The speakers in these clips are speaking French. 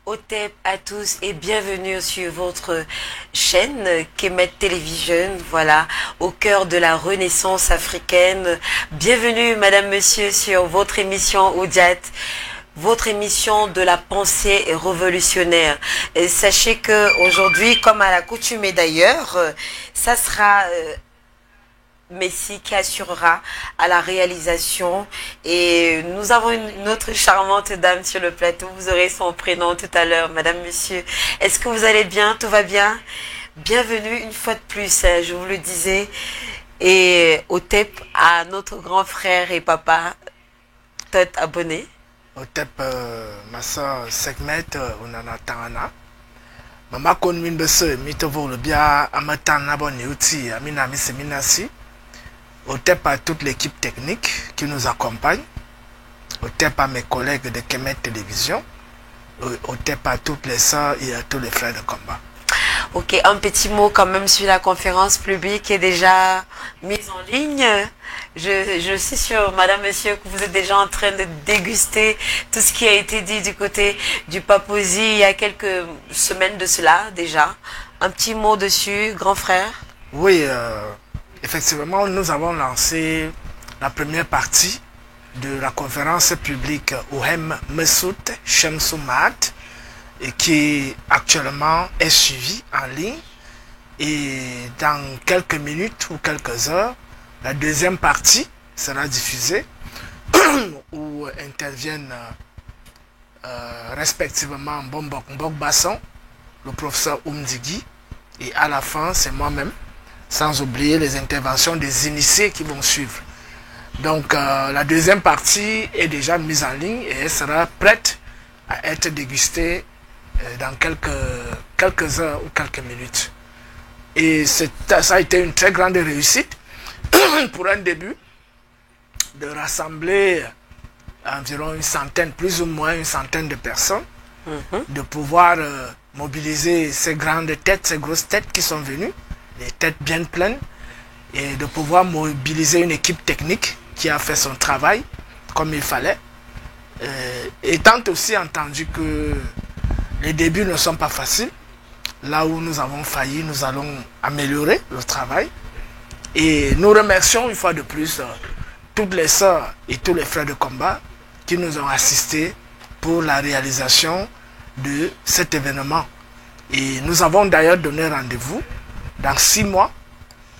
Otep à tous et bienvenue sur votre chaîne Kemet Television, voilà, au cœur de la renaissance africaine. Bienvenue madame, monsieur sur votre émission Audiat, votre émission de la pensée révolutionnaire. Et sachez que aujourd'hui, comme à l'accoutumée d'ailleurs, ça sera Messi qui assurera à la réalisation, et nous avons une autre charmante dame sur le plateau. Vous aurez son prénom tout à l'heure. Madame, monsieur, est-ce que vous allez bien? Tout va bien? Bienvenue une fois de plus, je vous le disais, et Otep à notre grand frère et papa Tot abonné. Otep ma soeur Segmet onana tangana mama kon min bese mitovo le bia amatana bonne outil amina miseminasi. Otep à toute l'équipe technique qui nous accompagne, Otep à mes collègues de Kemet Télévision, Otep à toutes les sœurs et à tous les frères de combat. Ok, un petit mot quand même sur la conférence publique qui est déjà mise en ligne. Je suis sûre, madame, monsieur, que vous êtes déjà en train de déguster tout ce qui a été dit du côté du Papousie il y a quelques semaines de cela déjà. Un petit mot dessus, grand frère? Oui, effectivement, nous avons lancé la première partie de la conférence publique Ohem Messoud Shamsou Mahat, et qui actuellement est suivie en ligne. Et dans quelques minutes ou quelques heures, la deuxième partie sera diffusée où interviennent respectivement Mbok Basson, le professeur Oumdigui, et à la fin c'est moi-même, sans oublier les interventions des initiés qui vont suivre. Donc la deuxième partie est déjà mise en ligne et elle sera prête à être dégustée dans quelques heures ou quelques minutes. Et ça a été une très grande réussite pour un début de rassembler environ une centaine, plus ou moins une centaine de personnes, de pouvoir mobiliser ces grandes têtes, ces grosses têtes qui sont venues, les têtes bien pleines, et de pouvoir mobiliser une équipe technique qui a fait son travail comme il fallait. Étant aussi entendu que les débuts ne sont pas faciles, là où nous avons failli, nous allons améliorer le travail. Et nous remercions une fois de plus toutes les sœurs et tous les frères de combat qui nous ont assistés pour la réalisation de cet événement. Et nous avons d'ailleurs donné rendez-vous dans 6 mois,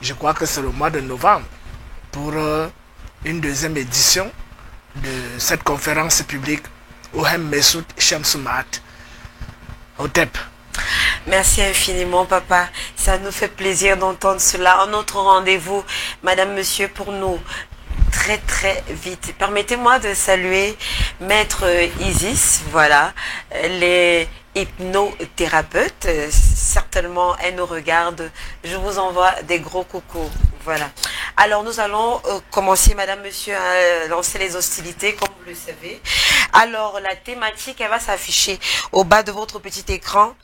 je crois que c'est le mois de novembre, pour une deuxième édition de cette conférence publique Ohem Messoud Shamsou Mahat. Otep. Merci infiniment, papa. Ça nous fait plaisir d'entendre cela. Un autre rendez-vous, madame, monsieur, pour nous. Très très vite. Permettez-moi de saluer Maître Isis, voilà, les hypnothérapeutes. Certainement, elle nous regarde. Je vous envoie des gros coucous. Voilà. Alors, nous allons commencer, madame, monsieur, à lancer les hostilités, comme vous le savez. Alors, la thématique, elle va s'afficher au bas de votre petit écran.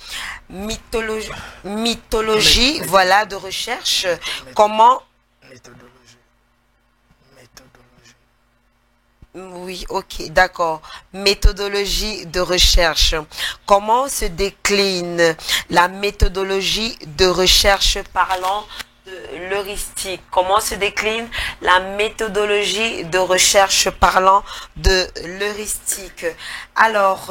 Mythologie, voilà, de recherche. Comment... Oui, ok, d'accord. Méthodologie de recherche. Comment se décline la méthodologie de recherche parlant de l'heuristique? Comment se décline la méthodologie de recherche parlant de l'heuristique? Alors,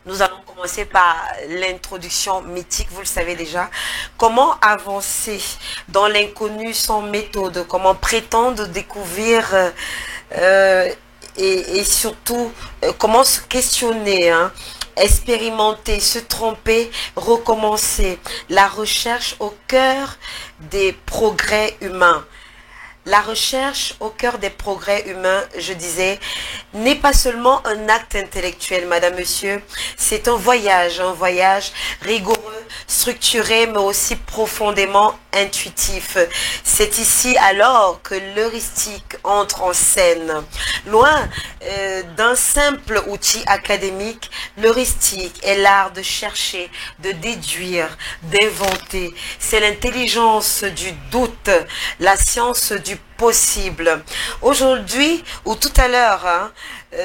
nous allons commencer par l'introduction mythique, vous le savez déjà. Comment avancer dans l'inconnu sans méthode? Comment prétendre découvrir et surtout comment se questionner, hein, expérimenter, se tromper, recommencer. La recherche au cœur des progrès humains. La recherche au cœur des progrès humains, je disais, n'est pas seulement un acte intellectuel, madame, monsieur. C'est un voyage rigoureux structuré mais aussi profondément intuitif. C'est ici alors que l'heuristique entre en scène. Loin d'un simple outil académique, l'heuristique est l'art de chercher, de déduire, d'inventer. C'est l'intelligence du doute, la science du possible. Aujourd'hui ou tout à l'heure, hein,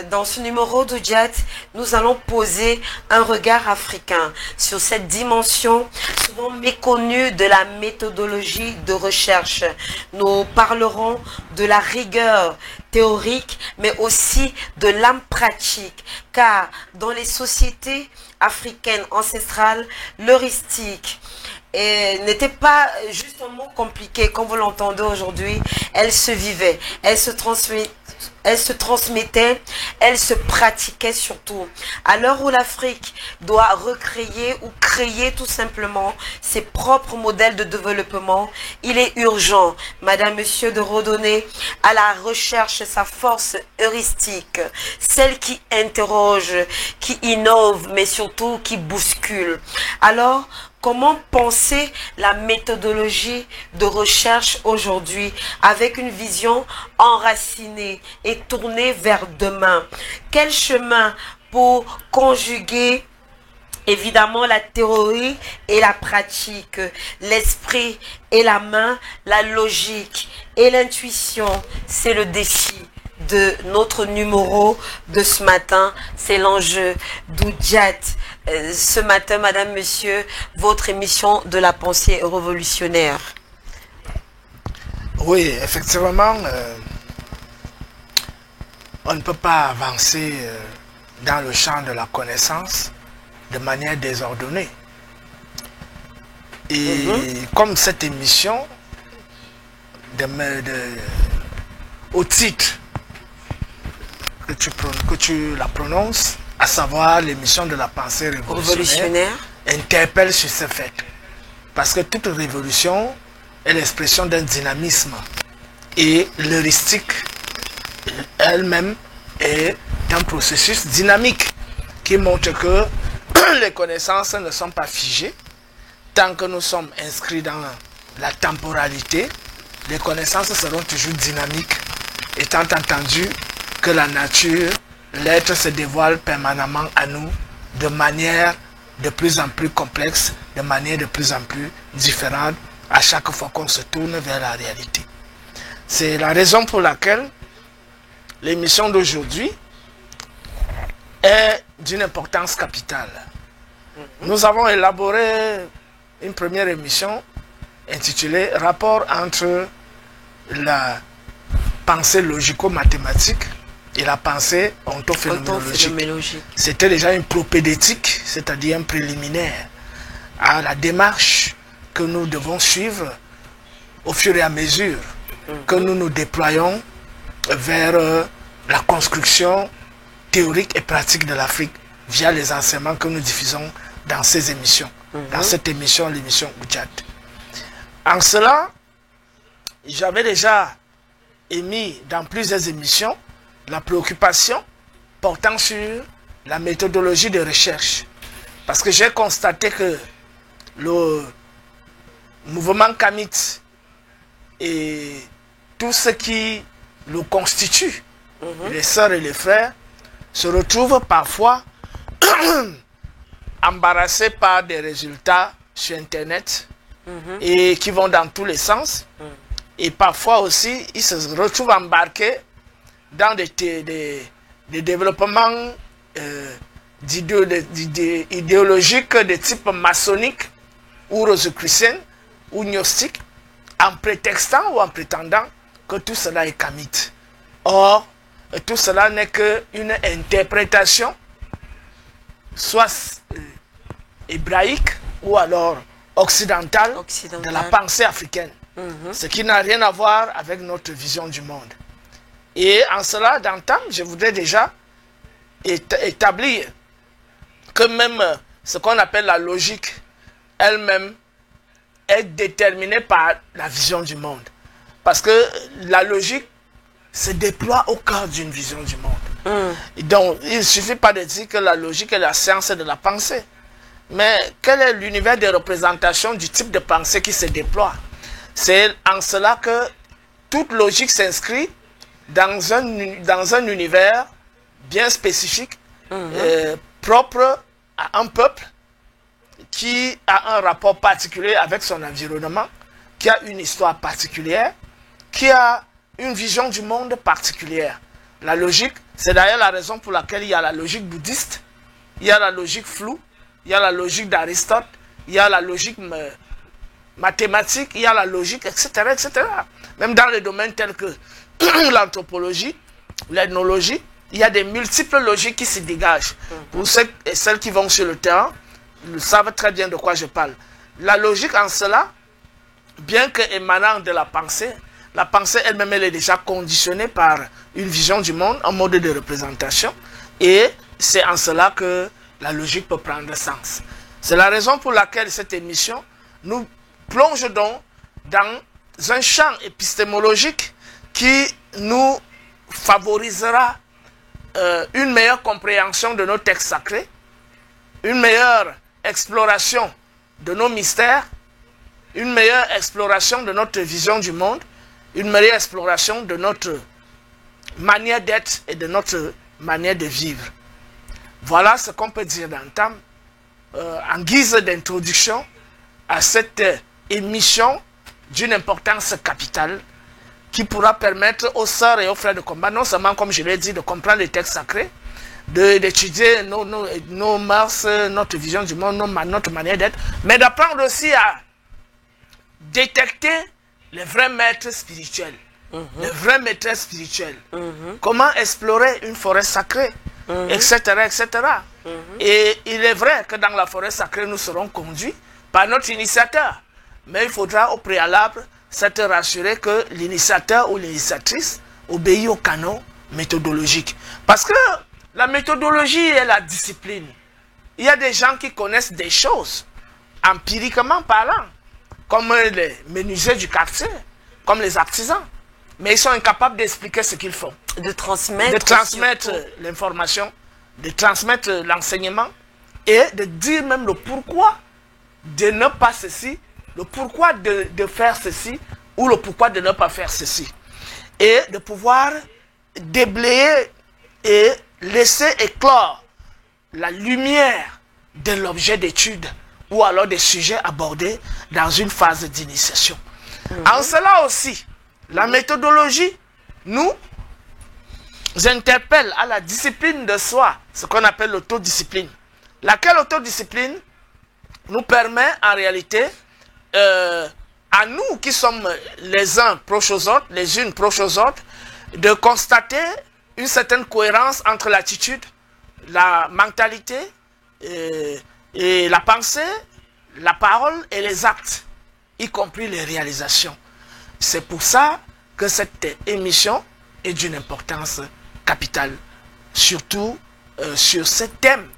dans ce numéro d'Oudjat, nous allons poser un regard africain sur cette dimension souvent méconnue de la méthodologie de recherche. Nous parlerons de la rigueur théorique, mais aussi de l'âme pratique, car dans les sociétés africaines ancestrales, l'heuristique n'était pas juste un mot compliqué comme vous l'entendez aujourd'hui. Elle se vivait, elle se transmettait, elle se pratiquait surtout. À l'heure où l'Afrique doit recréer ou créer tout simplement ses propres modèles de développement, il est urgent, madame, monsieur, de redonner à la recherche sa force heuristique, celle qui interroge, qui innove, mais surtout qui bouscule. Alors, comment penser la méthodologie de recherche aujourd'hui avec une vision enracinée et tournée vers demain? Quel chemin pour conjuguer évidemment la théorie et la pratique, l'esprit et la main, la logique et l'intuition? C'est le défi de notre numéro de ce matin, c'est l'enjeu d'Oudjat. Ce matin, madame, monsieur, votre émission de la pensée révolutionnaire. Oui, effectivement, on ne peut pas avancer dans le champ de la connaissance de manière désordonnée. Et comme cette émission, au titre que tu la prononces, à savoir l'émission de la pensée révolutionnaire, interpelle sur ce fait. Parce que toute révolution est l'expression d'un dynamisme. Et l'heuristique elle-même est un processus dynamique qui montre que les connaissances ne sont pas figées. Tant que nous sommes inscrits dans la temporalité, les connaissances seront toujours dynamiques, étant entendu que la nature, l'être se dévoile permanemment à nous de manière de plus en plus complexe, de manière de plus en plus différente à chaque fois qu'on se tourne vers la réalité. C'est la raison pour laquelle l'émission d'aujourd'hui est d'une importance capitale. Nous avons élaboré une première émission intitulée « Rapport entre la pensée logico-mathématique et la pensée ontophénoménologique ». C'était déjà une propédétique, c'est-à-dire un préliminaire à la démarche que nous devons suivre au fur et à mesure que nous nous déployons vers la construction théorique et pratique de l'Afrique via les enseignements que nous diffusons dans ces émissions, dans cette émission, l'émission Oudjat. En cela, j'avais déjà émis dans plusieurs émissions la préoccupation portant sur la méthodologie de recherche. Parce que j'ai constaté que le mouvement Kamit et tout ce qui le constitue, les sœurs et les frères, se retrouvent parfois embarrassés par des résultats sur Internet et qui vont dans tous les sens. Et parfois aussi, ils se retrouvent embarqués dans des développements idéologiques de type maçonnique ou rosicrucien ou gnostique, en prétextant ou en prétendant que tout cela est kamite. Or, tout cela n'est qu'une interprétation, soit hébraïque ou alors occidentale, de la pensée africaine. Ce qui n'a rien à voir avec notre vision du monde. Et en cela, d'entame, je voudrais déjà établir que même ce qu'on appelle la logique elle-même est déterminée par la vision du monde. Parce que la logique se déploie au cœur d'une vision du monde. Et donc, il ne suffit pas de dire que la logique est la science de la pensée. Mais quel est l'univers de représentation du type de pensée qui se déploie? C'est en cela que toute logique s'inscrit dans un univers bien spécifique, propre à un peuple qui a un rapport particulier avec son environnement, qui a une histoire particulière, qui a une vision du monde particulière. La logique, c'est d'ailleurs la raison pour laquelle il y a la logique bouddhiste, il y a la logique floue, il y a la logique d'Aristote, il y a la logique mathématique, il y a la logique, etc., etc. Même dans les domaines tels que l'anthropologie, l'ethnologie, il y a des multiples logiques qui se dégagent. Pour ceux et celles qui vont sur le terrain, ils savent très bien de quoi je parle. La logique en cela, bien que émanant de la pensée elle-même, elle est déjà conditionnée par une vision du monde, un mode de représentation. Et c'est en cela que la logique peut prendre sens. C'est la raison pour laquelle cette émission nous plonge donc dans un champ épistémologique qui nous favorisera une meilleure compréhension de nos textes sacrés, une meilleure exploration de nos mystères, une meilleure exploration de notre vision du monde, une meilleure exploration de notre manière d'être et de notre manière de vivre. Voilà ce qu'on peut dire d'entame en guise d'introduction à cette émission d'une importance capitale qui pourra permettre aux sœurs et aux frères de combat, non seulement, comme je l'ai dit, de comprendre les textes sacrés, d'étudier nos mœurs, notre vision du monde, notre manière d'être, mais d'apprendre aussi à détecter les vrais maîtres spirituels, les vrais maîtres spirituels. Comment explorer une forêt sacrée, etc., etc. Et il est vrai que dans la forêt sacrée, nous serons conduits par notre initiateur. Mais il faudra au préalable s'être rassuré que l'initiateur ou l'initiatrice obéit au canon méthodologique. Parce que la méthodologie est la discipline. Il y a des gens qui connaissent des choses, empiriquement parlant, comme les menuisiers du quartier, comme les artisans. Mais ils sont incapables d'expliquer ce qu'ils font. De transmettre l'information, de transmettre l'enseignement et de dire même le pourquoi de ne pas ceci, le pourquoi de faire ceci ou le pourquoi de ne pas faire ceci. Et de pouvoir déblayer et laisser éclore la lumière de l'objet d'étude ou alors des sujets abordés dans une phase d'initiation. En cela aussi, la méthodologie nous interpelle à la discipline de soi, ce qu'on appelle l'autodiscipline. Laquelle autodiscipline nous permet en réalité, à nous qui sommes les uns proches aux autres, les unes proches aux autres, de constater une certaine cohérence entre l'attitude, la mentalité, et la pensée, la parole et les actes, y compris les réalisations. C'est pour ça que cette émission est d'une importance capitale, surtout sur ce thème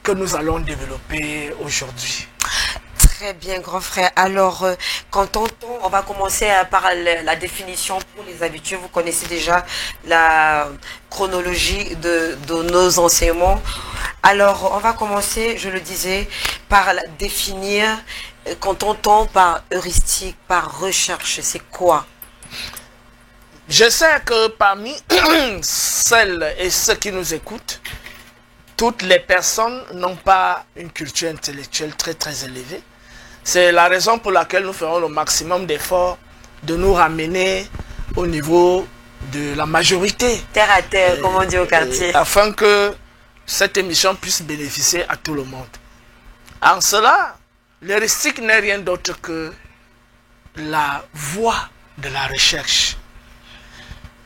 que nous allons développer aujourd'hui. Très bien, grand frère. Alors, quand on va commencer par la définition pour les habitués. Vous connaissez déjà la chronologie de nos enseignements. Alors, on va commencer, je le disais, par définir, quand on entend par heuristique, par recherche, c'est quoi? Je sais que parmi celles et ceux qui nous écoutent, toutes les personnes n'ont pas une culture intellectuelle très très élevée. C'est la raison pour laquelle nous ferons le maximum d'efforts de nous ramener au niveau de la majorité. Terre à terre, comme on dit au quartier. Afin que cette émission puisse bénéficier à tout le monde. En cela, l'heuristique n'est rien d'autre que la voie de la recherche.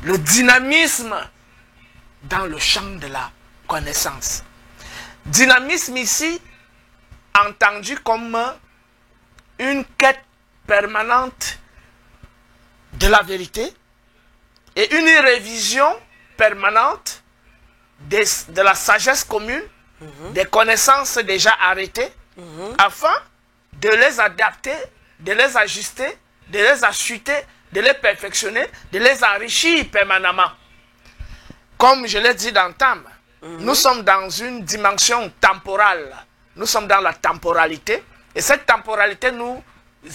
Le dynamisme dans le champ de la connaissance. Dynamisme ici, entendu comme une quête permanente de la vérité et une révision permanente de la sagesse commune, des connaissances déjà arrêtées, afin de les adapter, de les ajuster, de les achuter, de les perfectionner, de les enrichir permanemment. Comme je l'ai dit d'entame, Nous sommes dans une dimension temporale. Nous sommes dans la temporalité. Et cette temporalité nous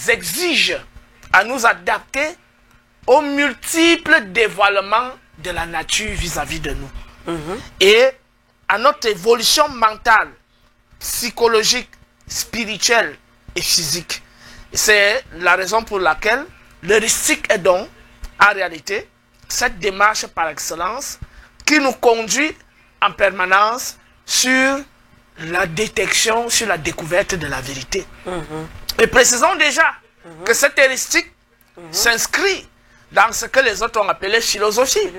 exige à nous adapter aux multiples dévoilements de la nature vis-à-vis de nous. Et à notre évolution mentale, psychologique, spirituelle et physique. C'est la raison pour laquelle l'heuristique est donc, en réalité, cette démarche par excellence qui nous conduit en permanence sur la détection, sur la découverte de la vérité. Et précisons déjà que cette heuristique s'inscrit dans ce que les autres ont appelé philosophie.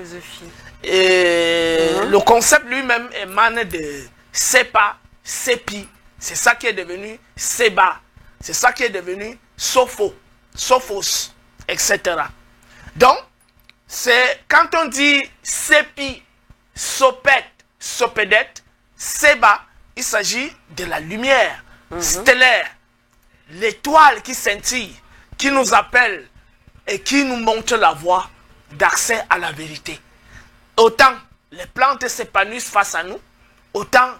Et le concept lui-même émane de Sepa, Sepi. C'est ça qui est devenu Seba. C'est ça qui est devenu Sopho, Sophos, etc. Donc, c'est quand on dit Sepi, Sopet, Sopedet, Seba, il s'agit de la lumière stellaire, l'étoile qui scintille, qui nous appelle et qui nous montre la voie d'accès à la vérité. Autant les plantes s'épanouissent face à nous, autant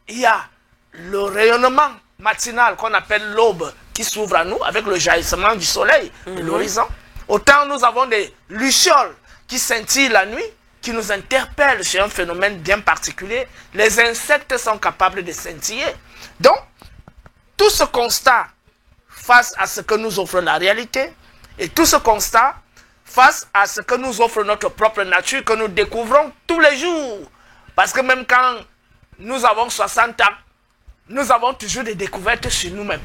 il y a le rayonnement matinal qu'on appelle l'aube qui s'ouvre à nous avec le jaillissement du soleil de l'horizon. Autant nous avons des lucioles qui scintillent la nuit, qui nous interpellent sur un phénomène bien particulier. Les insectes sont capables de scintiller. Donc, tout ce constat face à ce que nous offre la réalité et tout ce constat face à ce que nous offre notre propre nature que nous découvrons tous les jours. Parce que même quand nous avons 60 ans, nous avons toujours des découvertes sur nous-mêmes.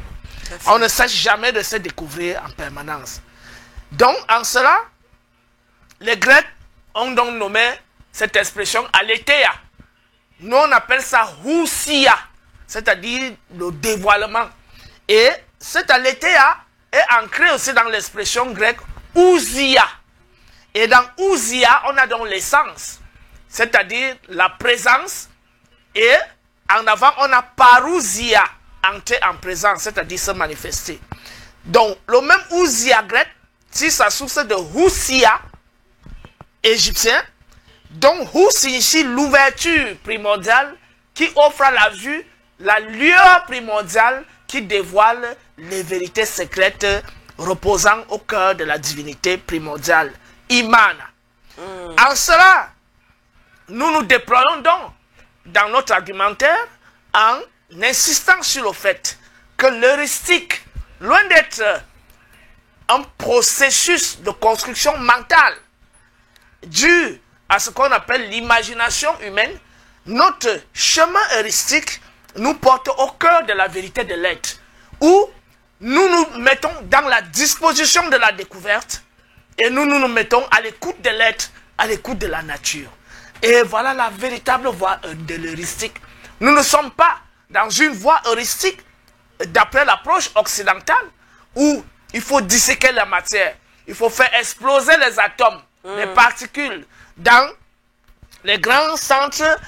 On ne cesse jamais de se découvrir en permanence. Donc, en cela, les Grecs ont donc nommé cette expression aletheia. Nous, on appelle ça housia, c'est-à-dire le dévoilement. Et cette aletheia est ancrée aussi dans l'expression grecque ousia. Et dans ousia, on a donc l'essence, c'est-à-dire la présence. Et en avant, on a parousia, entrer en présence, c'est-à-dire se manifester. Donc, le même ousia grec, si sa source de housia, égyptien, donc hou signifie l'ouverture primordiale qui offre à la vue la lueur primordiale qui dévoile les vérités secrètes reposant au cœur de la divinité primordiale, Imana. En cela, nous nous déployons donc dans notre argumentaire en insistant sur le fait que l'heuristique, loin d'être un processus de construction mentale dû à ce qu'on appelle l'imagination humaine, notre chemin heuristique nous porte au cœur de la vérité de l'être, où nous nous mettons dans la disposition de la découverte et nous mettons à l'écoute de l'être, à l'écoute de la nature. Et voilà la véritable voie de l'heuristique. Nous ne sommes pas dans une voie heuristique d'après l'approche occidentale où il faut disséquer la matière, il faut faire exploser les atomes, les particules dans les grands centres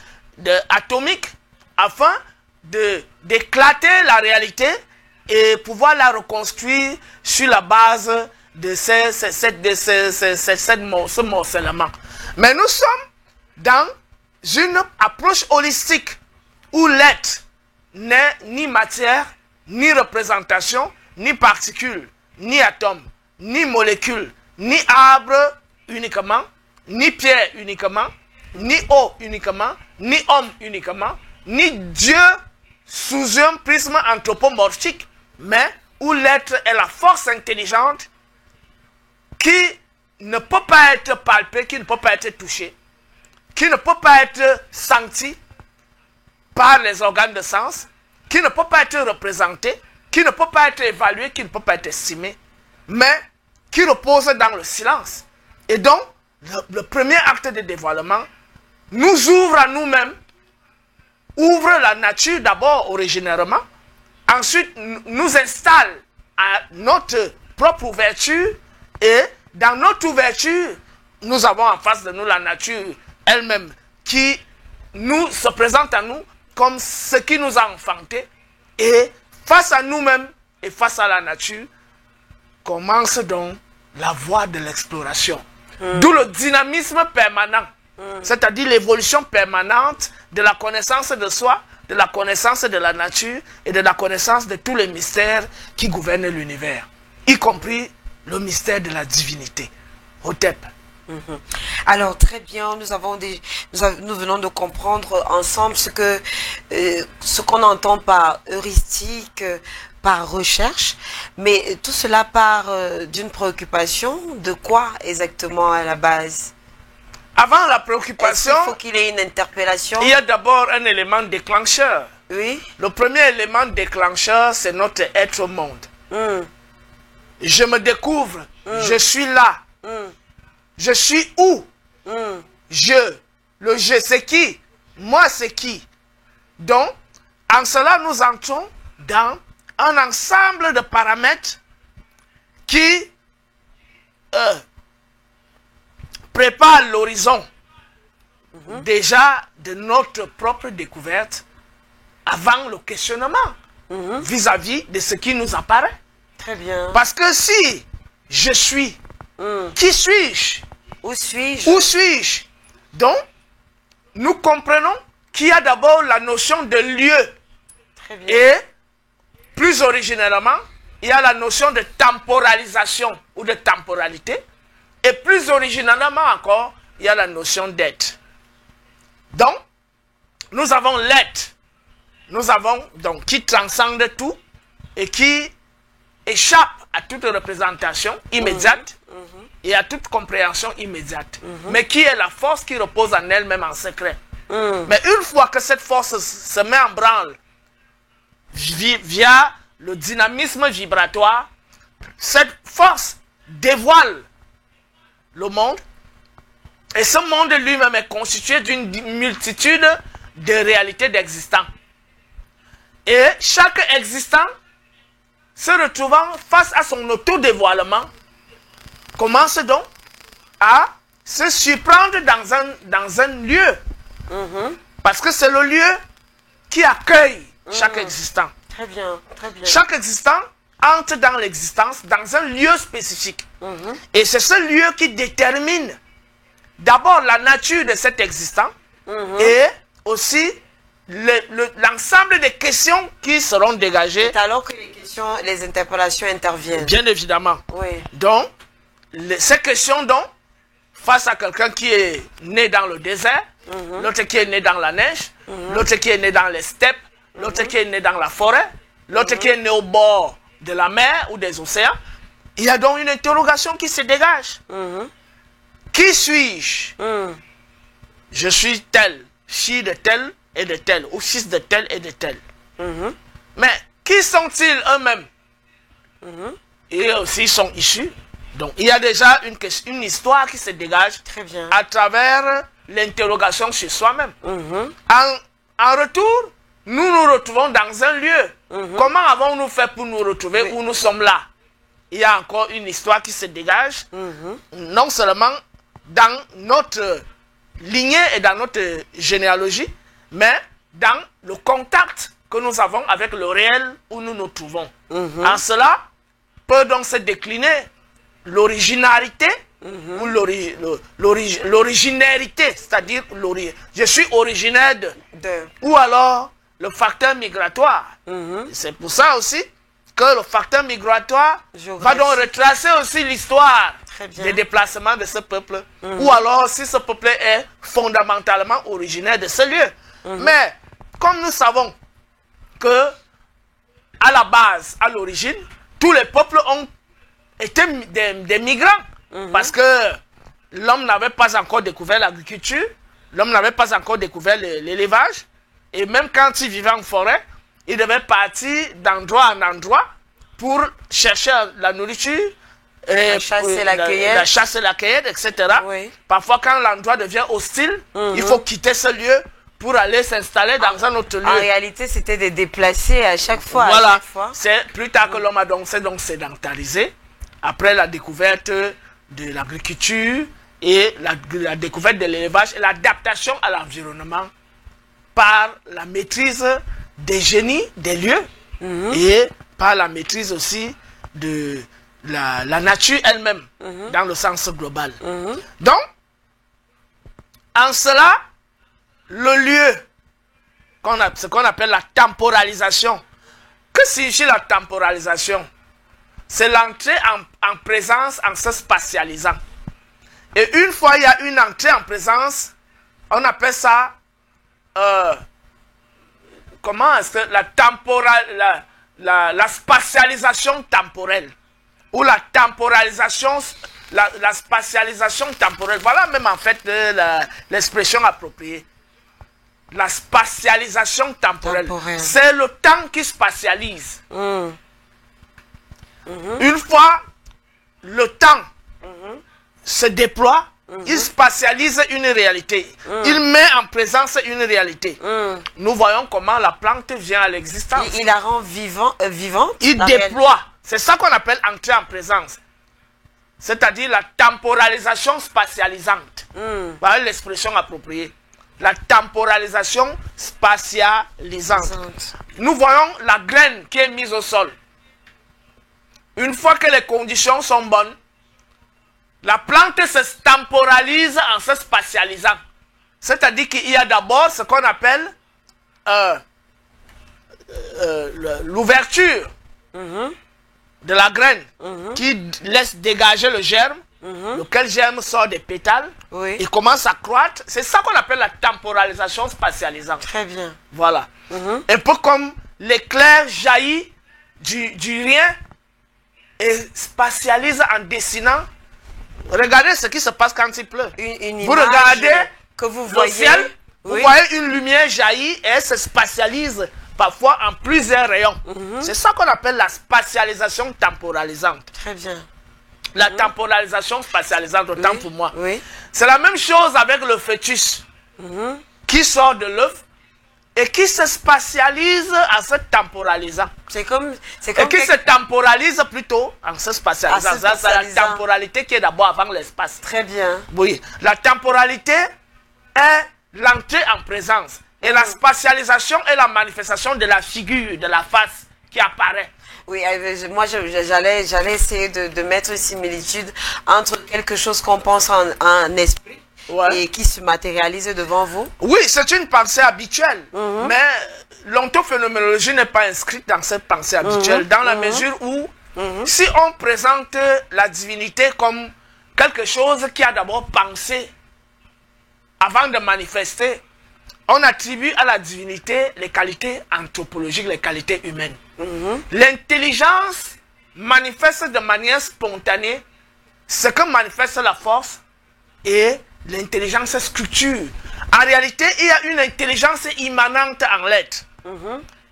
atomiques afin d'éclater la réalité et pouvoir la reconstruire sur la base de ce morcellement. Mais nous sommes dans une approche holistique où l'être n'est ni matière, ni représentation, ni particule, ni atome, ni molécule, ni arbre uniquement, ni pierre uniquement, ni eau uniquement, ni homme uniquement, ni Dieu sous un prisme anthropomorphique, mais où l'être est la force intelligente qui ne peut pas être palpée, qui ne peut pas être touchée, qui ne peut pas être senti par les organes de sens, qui ne peut pas être représenté, qui ne peut pas être évalué, qui ne peut pas être estimé, mais qui repose dans le silence. Et donc, le premier acte de dévoilement nous ouvre à nous-mêmes, ouvre la nature d'abord originairement, ensuite nous installe à notre propre ouverture, et dans notre ouverture, nous avons en face de nous la nature elle-même qui se présente à nous comme ce qui nous a enfantés, et face à nous-mêmes et face à la nature commence donc la voie de l'exploration. D'où le dynamisme permanent c'est-à-dire l'évolution permanente de la connaissance de soi, de la connaissance de la nature et de la connaissance de tous les mystères qui gouvernent l'univers, y compris le mystère de la divinité, Hotep. Alors très bien, nous venons de comprendre ensemble ce qu'on entend par heuristique, par recherche, mais tout cela part d'une préoccupation. De quoi exactement à la base? Avant la préoccupation, il faut qu'il y ait une interpellation. Il y a d'abord un élément déclencheur. Oui. Le premier élément déclencheur, c'est notre être au monde. Je me découvre, je suis là. Je suis où? Le je c'est qui? Moi c'est qui? Donc, en cela, nous entrons dans un ensemble de paramètres qui préparent l'horizon déjà de notre propre découverte avant le questionnement vis-à-vis de ce qui nous apparaît. Très bien. Parce que si je suis, qui suis-je? Où suis-je? Où suis-je? Donc, nous comprenons qu'il y a d'abord la notion de lieu. Très bien. Et, plus originellement, il y a la notion de temporalisation ou de temporalité. Et plus originellement encore, il y a la notion d'être. Donc, nous avons l'être. Nous avons, donc, qui transcende tout et qui échappe à toute représentation immédiate et à toute compréhension immédiate. Mais qui est la force qui repose en elle-même en secret. Mais une fois que cette force se met en branle via le dynamisme vibratoire, cette force dévoile le monde et ce monde lui-même est constitué d'une multitude de réalités d'existants. Et chaque existant se retrouvant face à son autodévoilement commence donc à se surprendre dans un lieu. Parce que c'est le lieu qui accueille chaque existant. Très bien, très bien. Chaque existant entre dans l'existence dans un lieu spécifique. Et c'est ce lieu qui détermine d'abord la nature de cet existant et aussi l'ensemble des questions qui seront dégagées. C'est alors que les interpellations interviennent. Bien évidemment. Oui. Donc, ces questions donc, face à quelqu'un qui est né dans le désert, l'autre qui est né dans la neige, l'autre qui est né dans les steppes, l'autre qui est né dans la forêt, l'autre qui est né au bord de la mer ou des océans, il y a donc une interrogation qui se dégage. Qui suis-je? Je suis tel, fille de tel et de tel, ou fils de tel et de tel. Mais qui sont-ils eux-mêmes? Et aussi ils sont issus. Donc il y a déjà une histoire qui se dégage. Très bien. À travers l'interrogation sur soi-même. En retour, nous nous retrouvons dans un lieu. Comment avons-nous fait pour nous retrouver où nous sommes là? Il y a encore une histoire qui se dégage, non seulement dans notre lignée et dans notre généalogie, mais dans le contact que nous avons avec le réel où nous nous trouvons. En cela, peut donc se décliner l'originalité ou l'originarité, c'est-à-dire je suis originaire de, ou alors le facteur migratoire. C'est pour ça aussi que le facteur migratoire va donc retracer aussi l'histoire des déplacements de ce peuple, ou alors si ce peuple est fondamentalement originaire de ce lieu. Mais comme nous savons que à la base, à l'origine, tous les peuples ont été des migrants, parce que l'homme n'avait pas encore découvert l'agriculture, l'homme n'avait pas encore découvert l'élevage, et même quand il vivait en forêt, il devait partir d'endroit en endroit pour chercher la nourriture, la chasse et la cueillette, etc. Oui. Parfois, quand l'endroit devient hostile, il faut quitter ce lieu pour aller s'installer dans un autre lieu. En réalité, c'était des déplacés à chaque fois. Voilà, c'est plus tard que l'homme a donc sédentarisé, après la découverte de l'agriculture et la découverte de l'élevage et l'adaptation à l'environnement par la maîtrise des génies des lieux et par la maîtrise aussi de la nature elle-même dans le sens global. Donc, En cela, le lieu, ce qu'on appelle la temporalisation. Que signifie la temporalisation? C'est l'entrée en présence en se spatialisant. Et une fois il y a une entrée en présence, on appelle ça comment est-ce que la spatialisation temporelle ou la temporalisation, la spatialisation temporelle. Voilà même en fait l'expression appropriée. La spatialisation temporelle. C'est le temps qui spatialise. Une fois le temps se déploie, il spatialise une réalité. Il met en présence une réalité. Nous voyons comment la plante vient à l'existence. Il la rend vivante. Il déploie. C'est ça qu'on appelle entrer en présence. C'est-à-dire la temporalisation spatialisante. Voilà l'expression appropriée. La temporalisation spatialisante. Nous voyons la graine qui est mise au sol. Une fois que les conditions sont bonnes, la plante se temporalise en se spatialisant. C'est-à-dire qu'il y a d'abord ce qu'on appelle l'ouverture de la graine qui laisse dégager le germe, lequel germe sort des pétales et commence à croître. C'est ça qu'on appelle la temporalisation spatialisante. Très bien. Voilà. Un peu comme l'éclair jaillit du rien et spatialise en dessinant. Regardez ce qui se passe quand il pleut. Vous regardez que vous le voyez, ciel, vous voyez une lumière jaillir et elle se spatialise parfois en plusieurs rayons. C'est ça qu'on appelle la spatialisation temporalisante. Très bien. La temporalisation spatialisante, autant pour moi. C'est la même chose avec le fœtus qui sort de l'œuf et qui se spatialise en se temporalisant. C'est comme et qui se temporalise plutôt en se spatialisant. C'est la temporalité qui est d'abord avant l'espace. Très bien. Oui, la temporalité est l'entrée en présence. Et la spatialisation est la manifestation de la figure, de la face qui apparaît. Oui, moi j'allais essayer de mettre une similitude entre quelque chose qu'on pense en esprit et qui se matérialise devant vous. Oui, c'est une pensée habituelle, mais l'ontophénoménologie n'est pas inscrite dans cette pensée habituelle, dans la mesure où si on présente la divinité comme quelque chose qui a d'abord pensé avant de manifester, on attribue à la divinité les qualités anthropologiques, les qualités humaines. L'intelligence manifeste de manière spontanée ce que manifeste la force et l'intelligence structure. En réalité, il y a une intelligence immanente en l'être.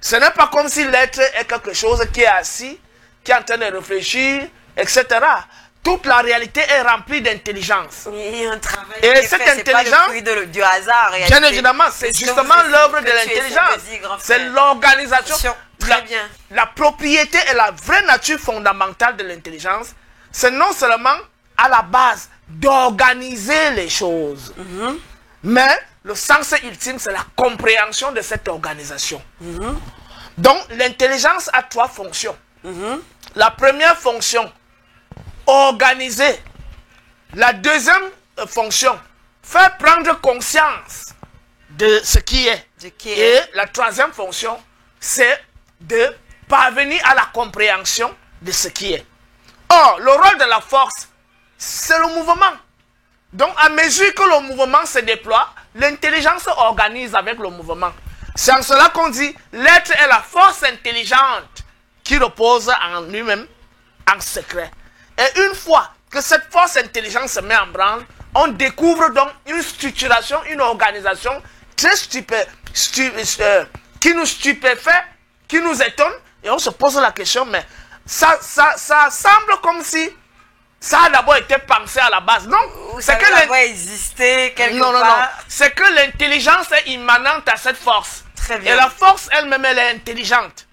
Ce n'est pas comme si l'être est quelque chose qui est assis, qui est en train de réfléchir, etc. Toute la réalité est remplie d'intelligence. Et cette intelligence, du hasard. Bien évidemment, c'est justement l'œuvre de l'intelligence. C'est l'organisation. Très bien. La propriété et la vraie nature fondamentale de l'intelligence, c'est non seulement à la base d'organiser les choses, mais le sens ultime, c'est la compréhension de cette organisation. Donc, l'intelligence a trois fonctions. La première fonction, organiser. La deuxième fonction, faire prendre conscience de ce qui est. Et la troisième fonction, c'est de parvenir à la compréhension de ce qui est. Or, le rôle de la force, c'est le mouvement. Donc, à mesure que le mouvement se déploie, l'intelligence organise avec le mouvement. C'est en cela qu'on dit, l'être est la force intelligente qui repose en lui-même, en secret. Et une fois que cette force intelligente se met en branle, on découvre donc une structuration, une organisation très qui nous stupéfait, qui nous étonne, et on se pose la question, mais ça semble comme si ça a d'abord été pensé à la base. Non, c'est que d'abord existé quelque part. Non. C'est que l'intelligence est immanente à cette force. Très bien. Et la force elle-même, elle est intelligente.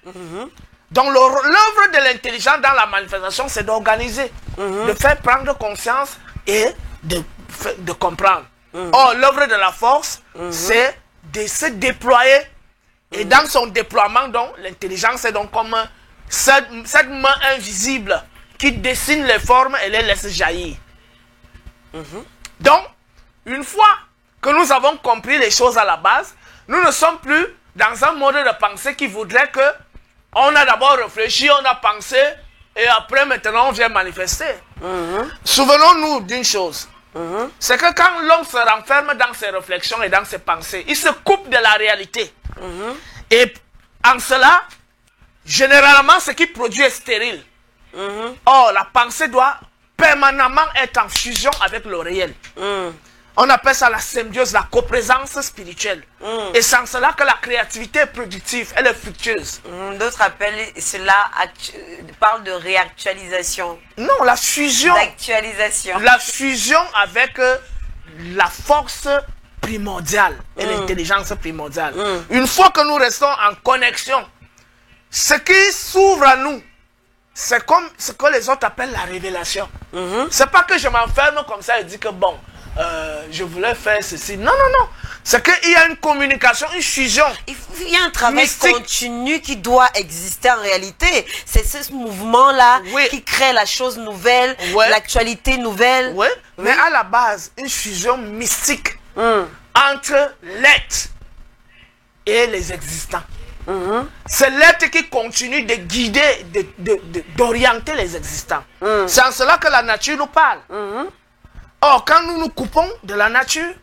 Donc l'œuvre de l'intelligence dans la manifestation, c'est d'organiser, de faire prendre conscience et de comprendre. Or, l'œuvre de la force, c'est de se déployer. Et dans son déploiement, donc, l'intelligence est donc comme cette main invisible qui dessine les formes et les laisse jaillir. Donc, une fois que nous avons compris les choses à la base, nous ne sommes plus dans un mode de pensée qui voudrait que on a d'abord réfléchi, on a pensé, et après maintenant on vient manifester. Souvenons-nous d'une chose. C'est que quand l'homme se renferme dans ses réflexions et dans ses pensées, il se coupe de la réalité. Et en cela, généralement, ce qui produit est stérile. Or, la pensée doit permanemment être en fusion avec le réel. On appelle ça la symbiose, la coprésence spirituelle. Et c'est en cela que la créativité est productive, elle est fructueuse. D'autres appellent cela, parlent de réactualisation. Non, la fusion. D'actualisation. La fusion avec la force primordiale et l'intelligence primordiale. Une fois que nous restons en connexion, ce qui s'ouvre à nous, c'est comme ce que les autres appellent la révélation. C'est pas que je m'enferme comme ça et dis que bon, je voulais faire ceci. Non, non, non. C'est qu'il y a une communication, une fusion. Il y a un travail continu qui doit exister en réalité. C'est ce mouvement-là qui crée la chose nouvelle, l'actualité nouvelle. Oui, mais à la base, une fusion mystique entre l'être et les existants. C'est l'être qui continue de guider, d'orienter les existants. C'est en cela que la nature nous parle. Or, quand nous nous coupons de la nature,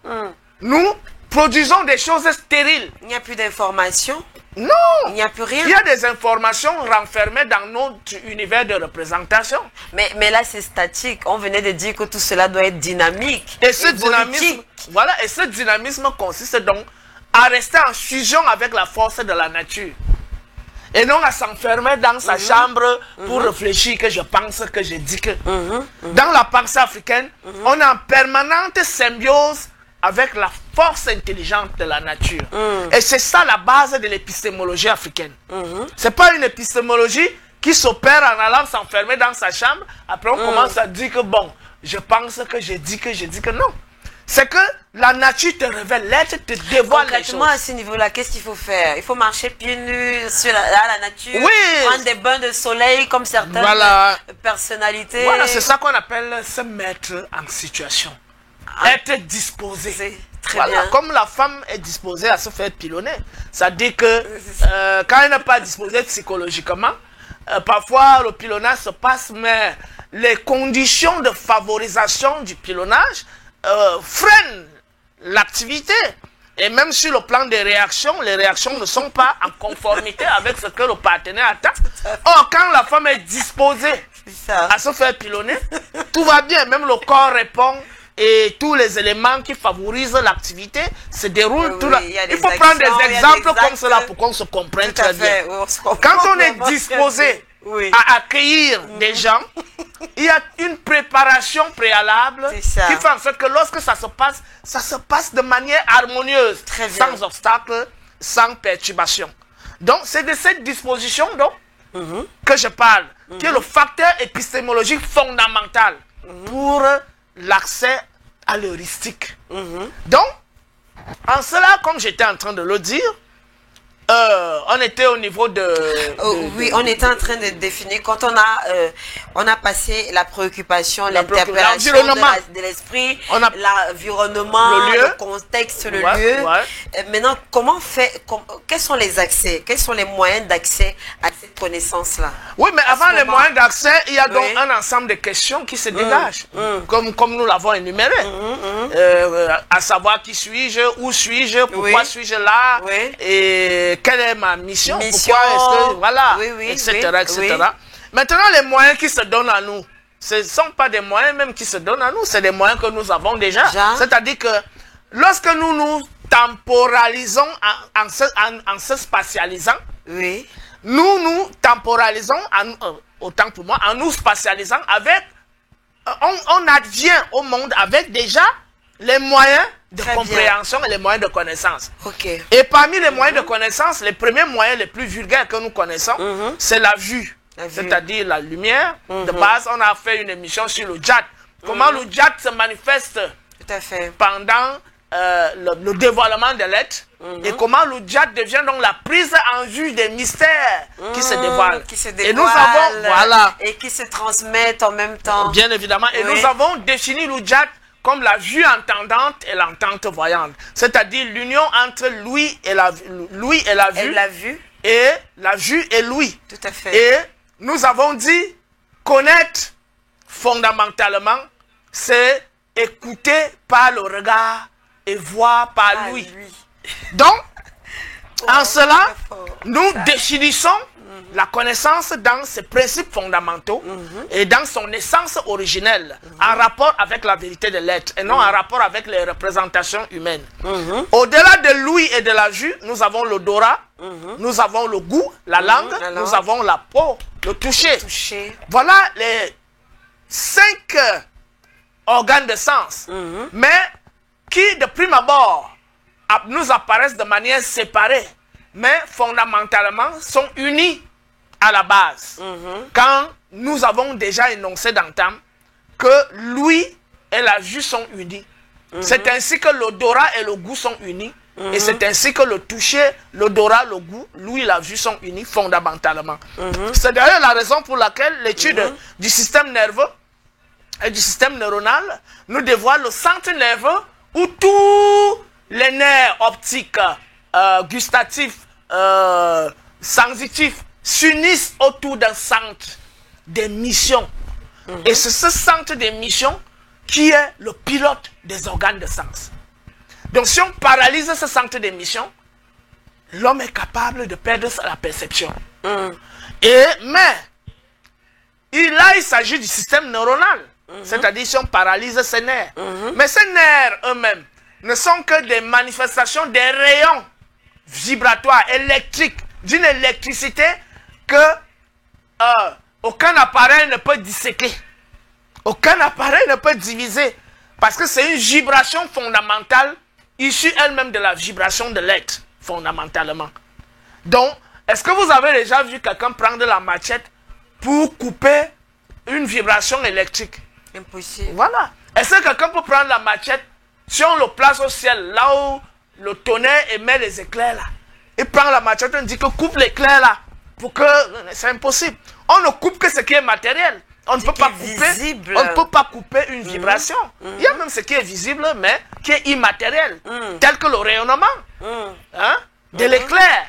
nous produisons des choses stériles. Il n'y a plus d'informations. Non. Il n'y a plus rien. Il y a des informations renfermées dans notre univers de représentation. Mais là, c'est statique. On venait de dire que tout cela doit être dynamique. Et ce dynamisme, voilà, et ce dynamisme consiste donc à rester en fusion avec la force de la nature. Et non à s'enfermer dans sa chambre pour réfléchir que je pense, que je dis que. Dans la pensée africaine, on est en permanente symbiose avec la force intelligente de la nature. Et c'est ça la base de l'épistémologie africaine. C'est pas une épistémologie qui s'opère en allant s'enfermer dans sa chambre. Après on commence à dire que bon, je pense que je dis que non. C'est que la nature te révèle, l'être te dévoile les choses. Concrètement, à ce niveau-là, qu'est-ce qu'il faut faire? Il faut marcher pieds nus sur la nature, prendre des bains de soleil comme certaines personnalités. Voilà, c'est ça qu'on appelle se mettre en situation. Être disposé. Très bien. Comme la femme est disposée à se faire pilonner. Ça dit que quand elle n'est pas disposée psychologiquement, parfois le pilonnage se passe, mais les conditions de favorisation du pilonnage freinent l'activité. Et même sur le plan des réactions, les réactions ne sont pas en conformité avec ce que le partenaire attend. Or, quand la femme est disposée à se faire pilonner, tout va bien. Même le corps répond et tous les éléments qui favorisent l'activité se déroulent. Il faut prendre des exemples comme cela pour qu'on se comprenne très bien. Quand on est disposé à accueillir des gens, il y a une préparation préalable qui fait en sorte que lorsque ça se passe de manière harmonieuse, sans obstacle, sans perturbation. Donc, c'est de cette disposition donc, que je parle, qui est le facteur épistémologique fondamental pour l'accès à l'heuristique. Donc, en cela, comme j'étais en train de le dire, on était au niveau oui, on était en train de définir quand on a passé la préoccupation, l'interpellation de l'esprit, l'environnement, le contexte, le lieu. Maintenant, quels sont les accès, quels sont les moyens d'accès à cette connaissance-là? Oui, mais avant les moyens d'accès, il y a donc un ensemble de questions qui se dégagent, comme nous l'avons énuméré. À savoir qui suis-je, où suis-je, pourquoi suis-je là, et quelle est ma mission, pourquoi est-ce que, voilà, etc., etc. Maintenant, les moyens qui se donnent à nous, ce ne sont pas des moyens même qui se donnent à nous, c'est des moyens que nous avons déjà. C'est-à-dire que lorsque nous nous temporalisons en se spatialisant, nous nous temporalisons, autant pour moi, en nous spatialisant avec, on advient au monde avec déjà les moyens de compréhension et les moyens de connaissance. Et parmi les moyens de connaissance, les premiers moyens les plus vulgaires que nous connaissons, c'est la vue. C'est-à-dire la lumière. De base, on a fait une émission sur le djat. Comment le djat se manifeste pendant le dévoilement de l'être. Et comment le djat devient donc la prise en vue des mystères qui se dévoilent. Et nous avons, et qui se transmettent en même temps. Bien évidemment. Et nous avons défini le djat comme la vue entendante et l'entente voyante. C'est-à-dire l'union entre l'ouïe et la vue. Et la vue et l'ouïe. Tout à fait. Et nous avons dit, connaître fondamentalement, c'est écouter par le regard et voir par l'ouïe. Donc, en cela, nous définissons la connaissance dans ses principes fondamentaux et dans son essence originelle, en rapport avec la vérité de l'être et non en rapport avec les représentations humaines. Au-delà de l'ouïe et de la vue, nous avons l'odorat, nous avons le goût, la langue, nous avons la peau, le toucher. Voilà les 5 organes de sens, mais qui de prime abord nous apparaissent de manière séparée, mais fondamentalement sont unis à la base. Quand nous avons déjà énoncé d'antan que l'ouïe et la vue sont unis, c'est ainsi que l'odorat et le goût sont unis, et c'est ainsi que le toucher, l'odorat, le goût, l'ouïe et la vue sont unis fondamentalement. C'est d'ailleurs la raison pour laquelle l'étude du système nerveux et du système neuronal nous dévoile le centre nerveux où tous les nerfs optiques, gustatifs, sensitifs s'unissent autour d'un centre d'émission. Et c'est ce centre d'émission qui est le pilote des organes de sens. Donc si on paralyse ce centre d'émission, l'homme est capable de perdre la perception. Mais il s'agit du système neuronal. C'est-à-dire si on paralyse ces nerfs. Mais ces nerfs eux-mêmes ne sont que des manifestations des rayons vibratoires, électriques, d'une électricité que aucun appareil ne peut disséquer. Aucun appareil ne peut diviser. Parce que c'est une vibration fondamentale issue elle-même de la vibration de l'être, fondamentalement. Donc, est-ce que vous avez déjà vu quelqu'un prendre la machette pour couper une vibration électrique? Impossible. Voilà. Est-ce que quelqu'un peut prendre la machette, si on le place au ciel, là où le tonnerre émet les éclairs là, il prend la machette, on dit que coupe l'éclair là, pour que... C'est impossible. On ne coupe que ce qui est matériel. On ne peut pas couper, on ne peut pas couper une vibration. Il y a même ce qui est visible, mais qui est immatériel, tel que le rayonnement de l'éclair.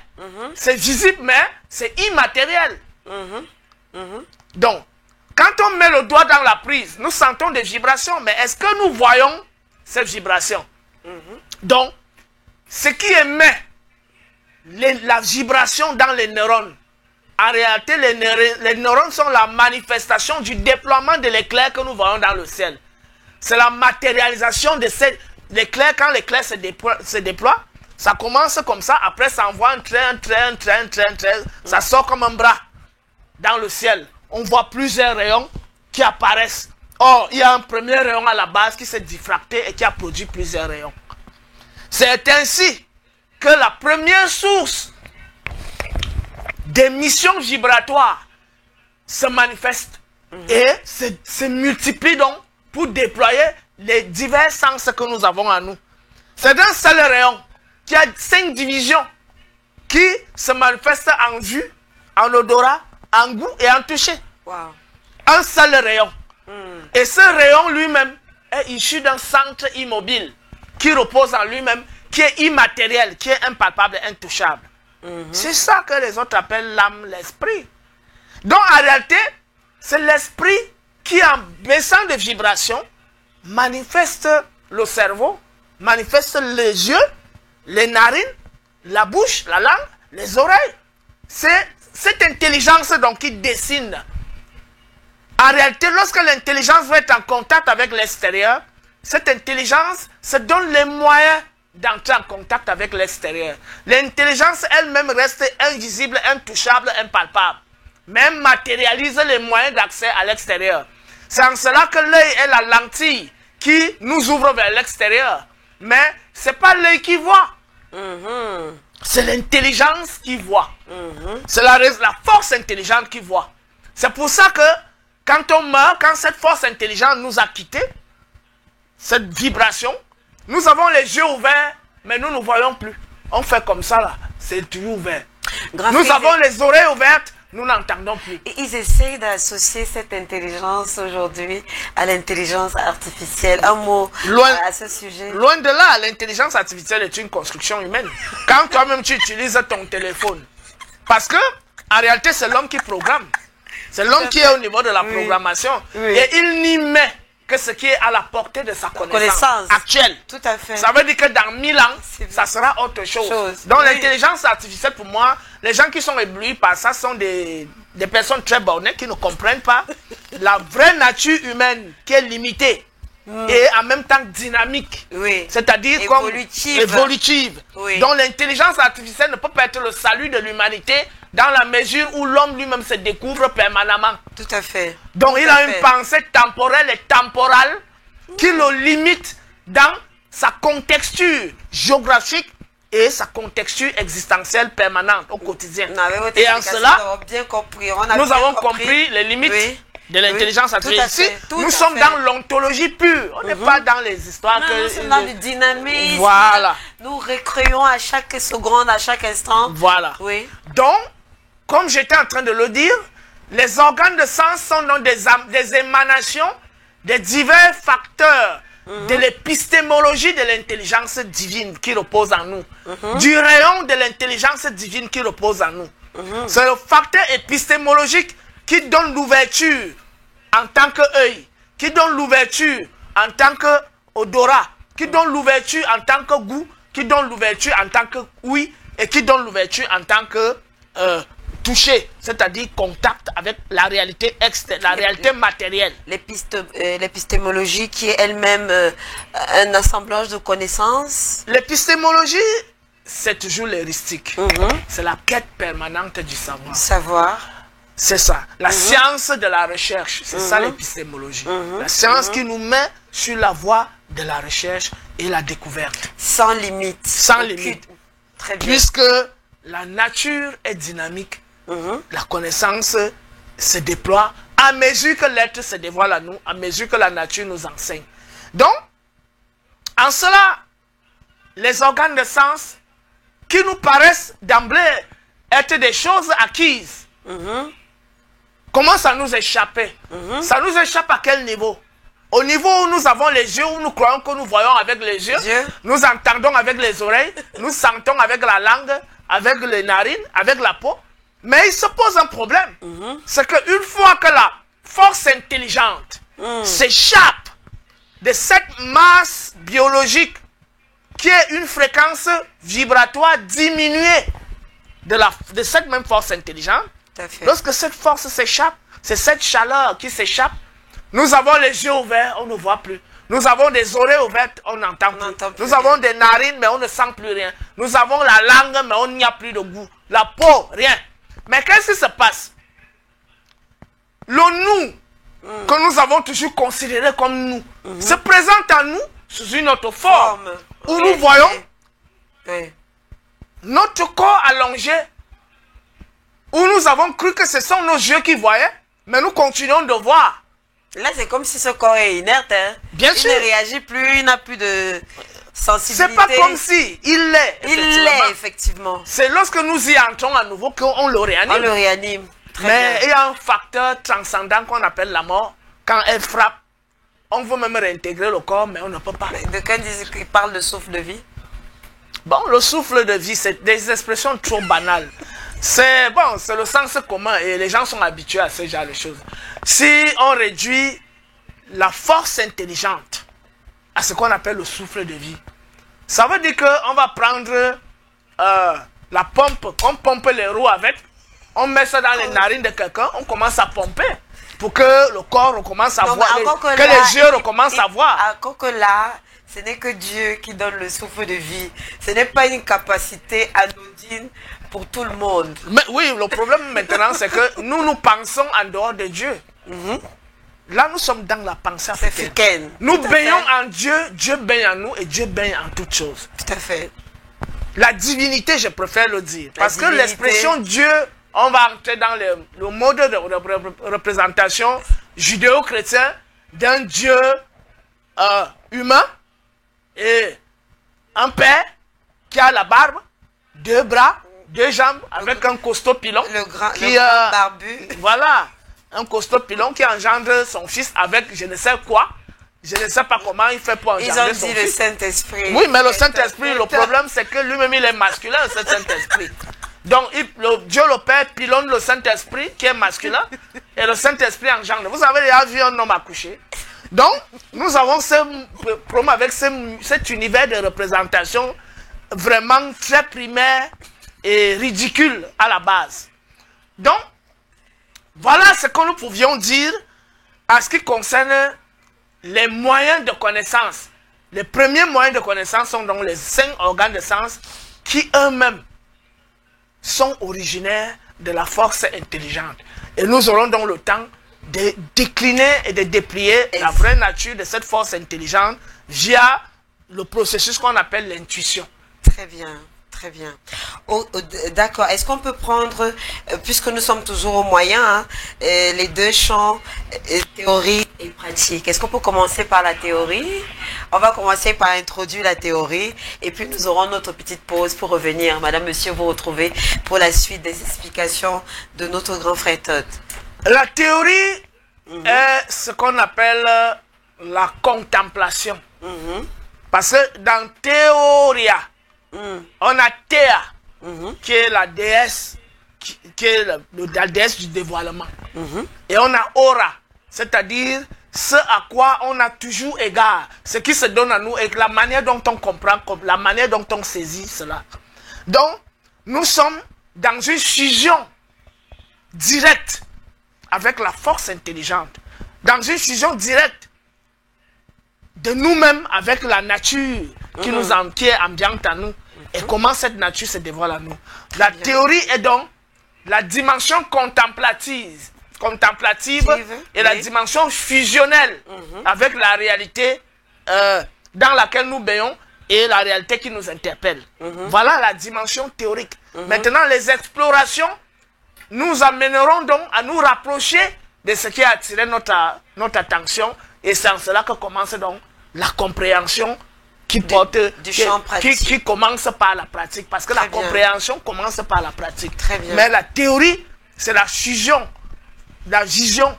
C'est visible, mais c'est immatériel. Donc, quand on met le doigt dans la prise, nous sentons des vibrations, mais est-ce que nous voyons ces vibrations? Donc, ce qui émet la vibration dans les neurones, en réalité, les neurones sont la manifestation du déploiement de l'éclair que nous voyons dans le ciel. C'est la matérialisation de l'éclair. Quand l'éclair se déploie, ça commence comme ça, après ça envoie un train, ça sort comme un bras dans le ciel. On voit plusieurs rayons qui apparaissent. Or, il y a un premier rayon à la base qui s'est diffracté et qui a produit plusieurs rayons. C'est ainsi que la première source d'émission vibratoire se manifeste et se multiplie donc pour déployer les divers sens que nous avons en nous. C'est un seul rayon qui a 5 divisions qui se manifestent en vue, en odorat, en goût et en toucher. Un seul rayon. Et ce rayon lui-même est issu d'un centre immobile qui repose en lui-même, qui est immatériel, qui est impalpable et intouchable. C'est ça que les autres appellent l'âme, l'esprit. Donc en réalité, c'est l'esprit qui, en baissant des vibrations, manifeste le cerveau, manifeste les yeux, les narines, la bouche, la langue, les oreilles. C'est cette intelligence donc qui dessine. En réalité, lorsque l'intelligence va être en contact avec l'extérieur, cette intelligence se donne les moyens d'entrer en contact avec l'extérieur. L'intelligence elle-même reste invisible, intouchable, impalpable, mais matérialise les moyens d'accès à l'extérieur. C'est en cela que l'œil est la lentille qui nous ouvre vers l'extérieur. Mais ce n'est pas l'œil qui voit. C'est l'intelligence qui voit. C'est la force intelligente qui voit. C'est pour ça que quand on meurt, quand cette force intelligente nous a quittés, cette vibration, nous avons les yeux ouverts, mais nous ne voyons plus. On fait comme ça là, c'est toujours ouvert. Nous avons les oreilles ouvertes, nous n'entendons plus. Et ils essayent d'associer cette intelligence aujourd'hui à l'intelligence artificielle. Un mot à ce sujet. Loin de là, l'intelligence artificielle est une construction humaine. Quand toi-même tu utilises ton téléphone, parce que en réalité c'est l'homme qui programme. C'est l'homme qui est au niveau de la programmation. Oui. Et il n'y met que ce qui est à la portée de sa connaissance actuelle. Tout à fait. Ça veut dire que dans 1000 ans, ça sera autre chose. Donc l'intelligence artificielle, pour moi, les gens qui sont éblouis par ça sont des personnes très bornées qui ne comprennent pas la vraie nature humaine qui est limitée. Et en même temps dynamique, c'est-à-dire évolutive. Donc l'intelligence artificielle ne peut pas être le salut de l'humanité dans la mesure où l'homme lui-même se découvre permanemment. Tout à fait. Donc il a une pensée temporelle et temporale qui le limite dans sa contexture géographique et sa contexture existentielle permanente au quotidien. Et en cela, nous avons compris les limites de l'intelligence artificielle. Nous sommes dans l'ontologie pure. On n'est pas dans les histoires nous sommes dans le dynamisme. Voilà. Nous recréons à chaque seconde, à chaque instant. Voilà. Donc, comme j'étais en train de le dire, les organes de sens sont donc des émanations des divers facteurs de l'épistémologie de l'intelligence divine qui repose en nous, du rayon de l'intelligence divine qui repose en nous. C'est le facteur épistémologique qui donne l'ouverture en tant qu'œil, qui donne l'ouverture en tant qu'odorat, qui donne l'ouverture en tant que goût, qui donne l'ouverture en tant que ouïe et qui donne l'ouverture en tant que toucher, c'est-à-dire contact avec la réalité externe, la réalité matérielle. L'épistémologie qui est elle-même un assemblage de connaissances. L'épistémologie, c'est toujours l'heuristique. C'est la quête permanente du savoir. C'est ça, la science de la recherche, c'est ça l'épistémologie. La science qui nous met sur la voie de la recherche et la découverte. Sans limite. Sans limite. Très bien. Puisque la nature est dynamique, la connaissance se déploie à mesure que l'être se dévoile à nous, à mesure que la nature nous enseigne. Donc, en cela, les organes de sens qui nous paraissent d'emblée être des choses acquises, commencent à nous échapper. Ça nous échappe à quel niveau? Au niveau où nous avons les yeux, où nous croyons que nous voyons avec les yeux, nous entendons avec les oreilles, nous sentons avec la langue, avec les narines, avec la peau. Mais il se pose un problème. C'est qu'une fois que la force intelligente s'échappe de cette masse biologique qui est une fréquence vibratoire diminuée de cette même force intelligente, lorsque cette force s'échappe, c'est cette chaleur qui s'échappe. Nous avons les yeux ouverts, on ne voit plus. Nous avons des oreilles ouvertes, on n'entend plus. Nous avons des narines, mais on ne sent plus rien. Nous avons la langue, mais on n'y a plus de goût. La peau, rien. Mais qu'est-ce qui se passe? Le nous que nous avons toujours considéré comme nous se présente à nous sous une autre forme où nous voyons notre corps allongé, où nous avons cru que ce sont nos yeux qui voyaient, mais nous continuons de voir. Là, c'est comme si ce corps est inerte. Bien sûr. Il ne réagit plus, il n'a plus de sensibilité. C'est pas comme si, il l'est. Il l'est, effectivement. C'est lorsque nous y entrons à nouveau qu'on le réanime. On le réanime. Mais il y a un facteur transcendant qu'on appelle la mort. Quand elle frappe, on veut même réintégrer le corps, mais on ne peut pas. De quand il parle de souffle de vie? Bon, le souffle de vie, c'est des expressions trop banales. C'est bon, c'est le sens commun et les gens sont habitués à ce genre de choses. Si on réduit la force intelligente à ce qu'on appelle le souffle de vie, ça veut dire qu'on va prendre la pompe, on pompe les roues avec, on met ça dans les narines de quelqu'un, on commence à pomper pour que le corps recommence à voir, que les yeux recommencent à voir. Encore que là, ce n'est que Dieu qui donne le souffle de vie. Ce n'est pas une capacité anodine pour tout le monde. Mais oui, le problème maintenant, c'est que nous pensons en dehors de Dieu. Là, nous sommes dans la pensée africaine. Nous baignons en Dieu, Dieu baigne en nous et Dieu baigne en toutes choses. Tout à fait. La divinité, je préfère le dire. Parce que l'expression Dieu, on va entrer dans le mode de représentation judéo-chrétien d'un Dieu humain et un père qui a la barbe, 2 bras, 2 jambes, avec un costaud pilon. Le grand barbu. Voilà, un costaud pilon qui engendre son fils avec je ne sais quoi. Je ne sais pas comment il fait pour engendrer son fils. Ils ont dit le Saint-Esprit. Oui, mais le Saint-Esprit, le problème c'est que lui-même il est masculin, ce Saint-Esprit. Donc Dieu le Père pilonne le Saint-Esprit qui est masculin et le Saint-Esprit engendre. Vous avez déjà vu un homme accoucher. Donc, nous avons ce problème avec cet univers de représentation vraiment très primaire et ridicule à la base. Donc, voilà ce que nous pouvions dire en ce qui concerne les moyens de connaissance. Les premiers moyens de connaissance sont donc les 5 organes de sens qui eux-mêmes sont originaires de la force intelligente. Et nous aurons donc le temps de décliner et de déplier la vraie nature de cette force intelligente via le processus qu'on appelle l'intuition. Très bien, très bien. D'accord, est-ce qu'on peut prendre, puisque nous sommes toujours au moyen, hein, les 2 champs, théorie et pratique. Est-ce qu'on peut commencer par la théorie? On va commencer par introduire la théorie et puis nous aurons notre petite pause pour revenir. Madame, monsieur, vous retrouvez pour la suite des explications de notre grand frère Todd. La théorie est ce qu'on appelle la contemplation. Parce que dans théoria, on a Théa, qui est la déesse, qui est la déesse du dévoilement. Et on a Aura, c'est-à-dire ce à quoi on a toujours égard, ce qui se donne à nous et la manière dont on comprend, la manière dont on saisit cela. Donc, nous sommes dans une fusion directe avec la force intelligente, dans une fusion directe de nous-mêmes avec la nature qui est ambiante à nous et comment cette nature se dévoile à nous. La théorie est donc la dimension contemplative et la dimension fusionnelle avec la réalité dans laquelle nous baignons et la réalité qui nous interpelle. Voilà la dimension théorique. Maintenant, les explorations nous amèneront donc à nous rapprocher de ce qui a attiré notre attention et c'est en cela que commence donc la compréhension qui porte du champ pratique. Qui commence par la pratique parce que la compréhension commence par la pratique. Très bien. Mais la théorie, c'est la fusion, la vision,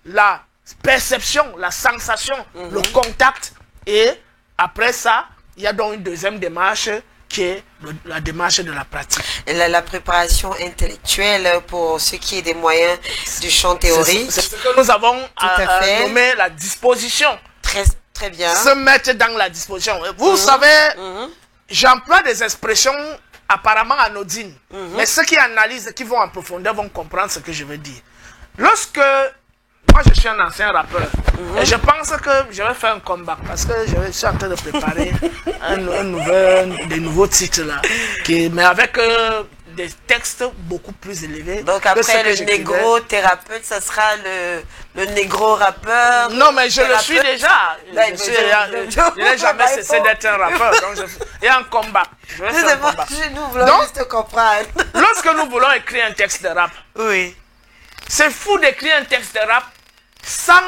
la perception, la sensation, le contact et après ça, il y a donc une deuxième démarche qui est la démarche de la pratique. Et la préparation intellectuelle pour ce qui est des moyens du champ théorique. C'est ce que nous avons nommé la disposition. Très bien. Se mettre dans la disposition. Vous savez, j'emploie des expressions apparemment anodines, mais ceux qui analysent, qui vont en profondeur vont comprendre ce que je veux dire. Lorsque moi je suis un ancien rappeur et je pense que je vais faire un comeback parce que je suis en train de préparer des nouveaux titres là, mais avec des textes beaucoup plus élevés. Donc après le négro thérapeute, ça sera le négro rappeur. Non mais je le suis déjà. Je n'ai jamais cessé d'être un rappeur. Donc il y a un comeback. Nous voulons juste comprendre. Lorsque nous voulons écrire un texte de rap, c'est fou d'écrire un texte de rap sans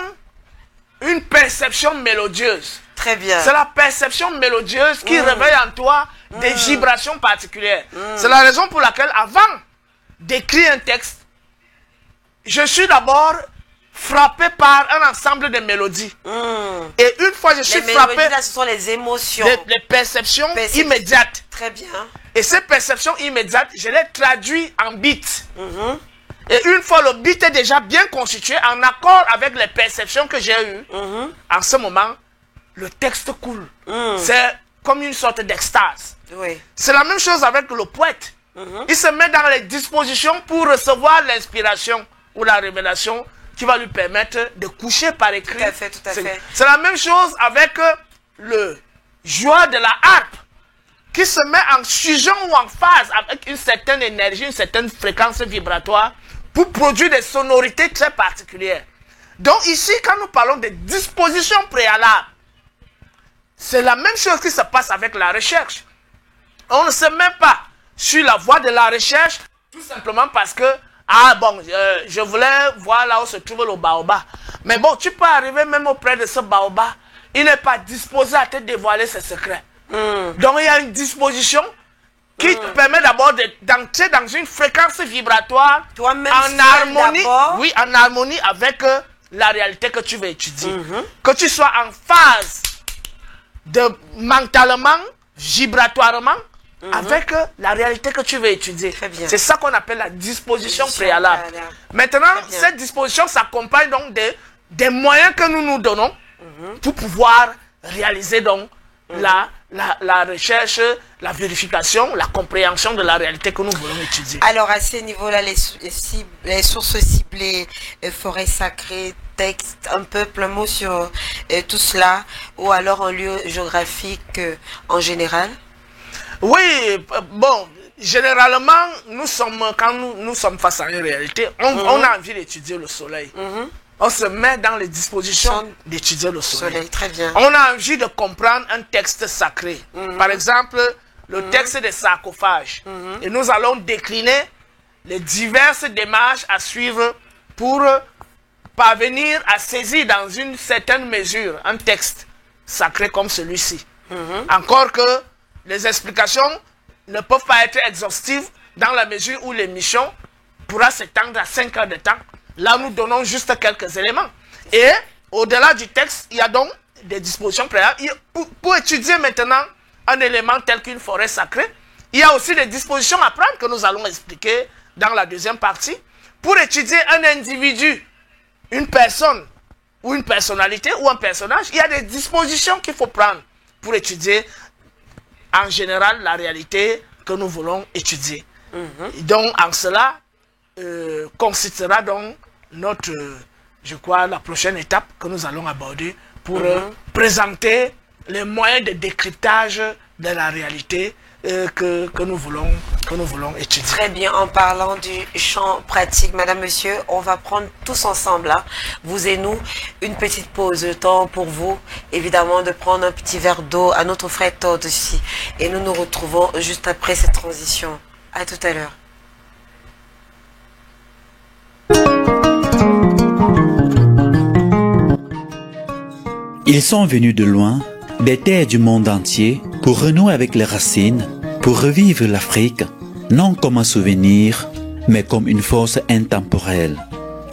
une perception mélodieuse. Très bien. C'est la perception mélodieuse qui réveille en toi des vibrations particulières. C'est la raison pour laquelle, avant d'écrire un texte, je suis d'abord frappé par un ensemble de mélodies. Et une fois je suis frappé... Là, ce sont les émotions. Les perceptions immédiates. Très bien. Et ces perceptions immédiates, je les traduis en beats. Et une fois le beat est déjà bien constitué, en accord avec les perceptions que j'ai eues, en ce moment, le texte coule. C'est comme une sorte d'extase. C'est la même chose avec le poète. Il se met dans les dispositions pour recevoir l'inspiration ou la révélation qui va lui permettre de coucher par écrit. Tout à fait, tout à fait. C'est la même chose avec le joueur de la harpe qui se met en fusion ou en phase avec une certaine énergie, une certaine fréquence vibratoire pour produire des sonorités très particulières. Donc ici, quand nous parlons de dispositions préalables, c'est la même chose qui se passe avec la recherche. On ne se met pas sur la voie de la recherche tout simplement parce que je voulais voir là où se trouve le baobab. Mais bon, tu peux arriver même auprès de ce baobab, il n'est pas disposé à te dévoiler ses secrets. Donc il y a une disposition qui te permet d'abord d'entrer dans une fréquence vibratoire en harmonie, oui, en harmonie avec la réalité que tu veux étudier. Que tu sois en phase mentalement, vibratoirement, avec la réalité que tu veux étudier. C'est ça qu'on appelle la disposition préalable. Maintenant, cette disposition s'accompagne donc des moyens que nous nous donnons pour pouvoir réaliser donc la recherche, la vérification, la compréhension de la réalité que nous voulons étudier. Alors à ces niveaux-là, les sources ciblées, forêts sacrées, texte, un peuple, un mot sur tout cela, ou alors un lieu géographique en général? Oui, bon, généralement, quand nous sommes face à une réalité, on a envie d'étudier le soleil. On se met dans les dispositions d'étudier le soleil. Très bien. On a envie de comprendre un texte sacré. Par exemple, le texte des sarcophages. Et nous allons décliner les diverses démarches à suivre pour parvenir à saisir dans une certaine mesure un texte sacré comme celui-ci. Encore que les explications ne peuvent pas être exhaustives dans la mesure où l'émission pourra s'étendre à 5 heures de temps. Là, nous donnons juste quelques éléments. Et au-delà du texte, il y a donc des dispositions préalables. Pour étudier maintenant un élément tel qu'une forêt sacrée, il y a aussi des dispositions à prendre que nous allons expliquer dans la deuxième partie. Pour étudier un individu, une personne ou une personnalité ou un personnage, il y a des dispositions qu'il faut prendre pour étudier en général la réalité que nous voulons étudier. Donc en cela consistera donc notre, je crois, la prochaine étape que nous allons aborder pour présenter les moyens de décryptage de la réalité que nous voulons étudier. Très bien, en parlant du champ pratique, madame, monsieur, on va prendre tous ensemble, là, vous et nous, une petite pause, le temps pour vous, évidemment, de prendre un petit verre d'eau à notre frère Todd aussi. Et nous nous retrouvons juste après cette transition. À tout à l'heure. Ils sont venus de loin, des terres du monde entier, pour renouer avec les racines, pour revivre l'Afrique, non comme un souvenir, mais comme une force intemporelle.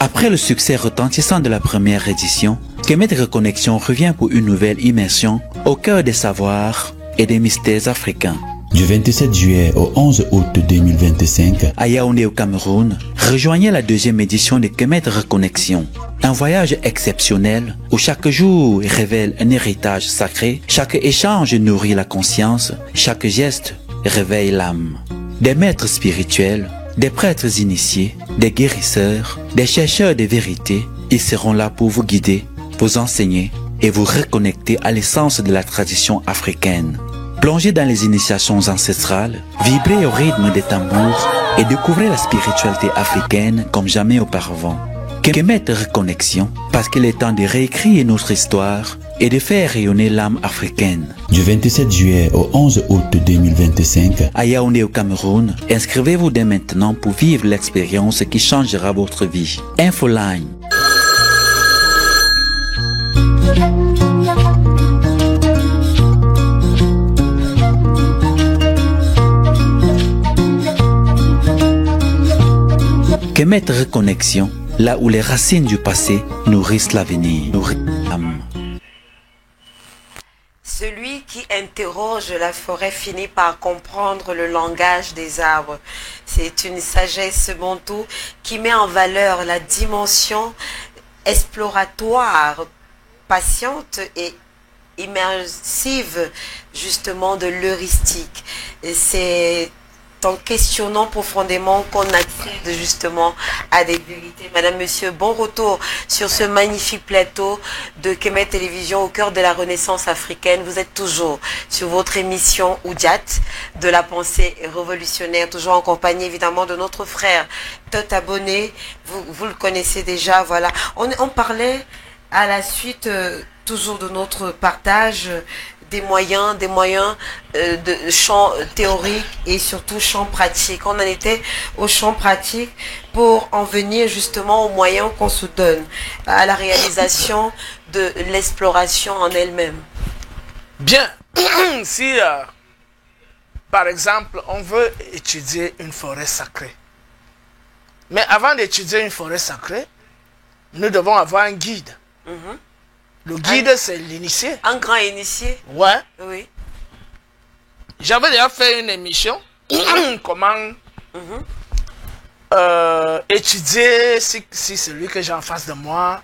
Après le succès retentissant de la première édition, Kemet Reconnexion revient pour une nouvelle immersion au cœur des savoirs et des mystères africains. Du 27 juillet au 11 août 2025, à Yaoundé au Cameroun, rejoignez la deuxième édition de Kemet Reconnexion. Un voyage exceptionnel où chaque jour révèle un héritage sacré, chaque échange nourrit la conscience, chaque geste réveille l'âme. Des maîtres spirituels, des prêtres initiés, des guérisseurs, des chercheurs de vérité, ils seront là pour vous guider, vous enseigner et vous reconnecter à l'essence de la tradition africaine. Plongez dans les initiations ancestrales, vibrez au rythme des tambours et découvrez la spiritualité africaine comme jamais auparavant. Kemet Reconnexion, parce qu'il est temps de réécrire notre histoire et de faire rayonner l'âme africaine. Du 27 juillet au 11 août 2025, à Yaoundé au Cameroun, inscrivez-vous dès maintenant pour vivre l'expérience qui changera votre vie. Infoline. Kemet Reconnexion, là où les racines du passé nourrissent l'avenir. Celui qui interroge la forêt finit par comprendre le langage des arbres. C'est une sagesse bantoue qui met en valeur la dimension exploratoire, patiente et immersive justement de l'heuristique. C'est en questionnant profondément qu'on accède justement à des vérités. Madame, monsieur, bon retour sur ce magnifique plateau de Kemet Télévision au cœur de la Renaissance africaine. Vous êtes toujours sur votre émission Oudiat de la pensée révolutionnaire, toujours en compagnie évidemment de notre frère Tot Abonné. Vous le connaissez déjà, voilà. On parlait à la suite toujours de notre partage des moyens de champ théorique et surtout champ pratique. On en était au champ pratique pour en venir justement aux moyens qu'on se donne à la réalisation de l'exploration en elle-même. Bien, si par exemple, on veut étudier une forêt sacrée. Mais avant d'étudier une forêt sacrée, nous devons avoir un guide. Le guide, c'est l'initié. Un grand initié? Ouais. Oui. J'avais déjà fait une émission. Comment étudier si celui que j'ai en face de moi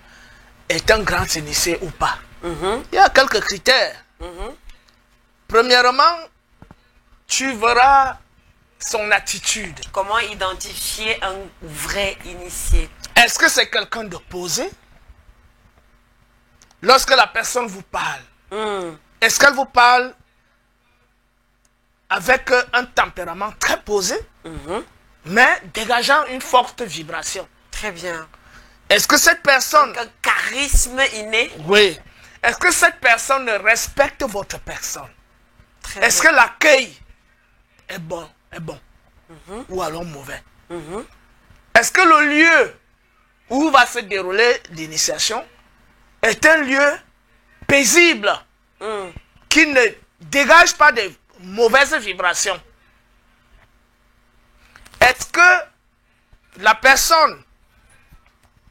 est un grand initié ou pas. Il y a quelques critères. Premièrement, tu verras son attitude. Comment identifier un vrai initié? Est-ce que c'est quelqu'un de posé? Lorsque la personne vous parle, est-ce qu'elle vous parle avec un tempérament très posé, mais dégageant une forte vibration? Très bien. Est-ce que cette personne... Un charisme inné? Oui. Est-ce que cette personne respecte votre personne? Est-ce bien. que l'accueil est bon, ou alors mauvais? Est-ce que le lieu où va se dérouler l'initiation est un lieu paisible, qui ne dégage pas de mauvaises vibrations? Est-ce que la personne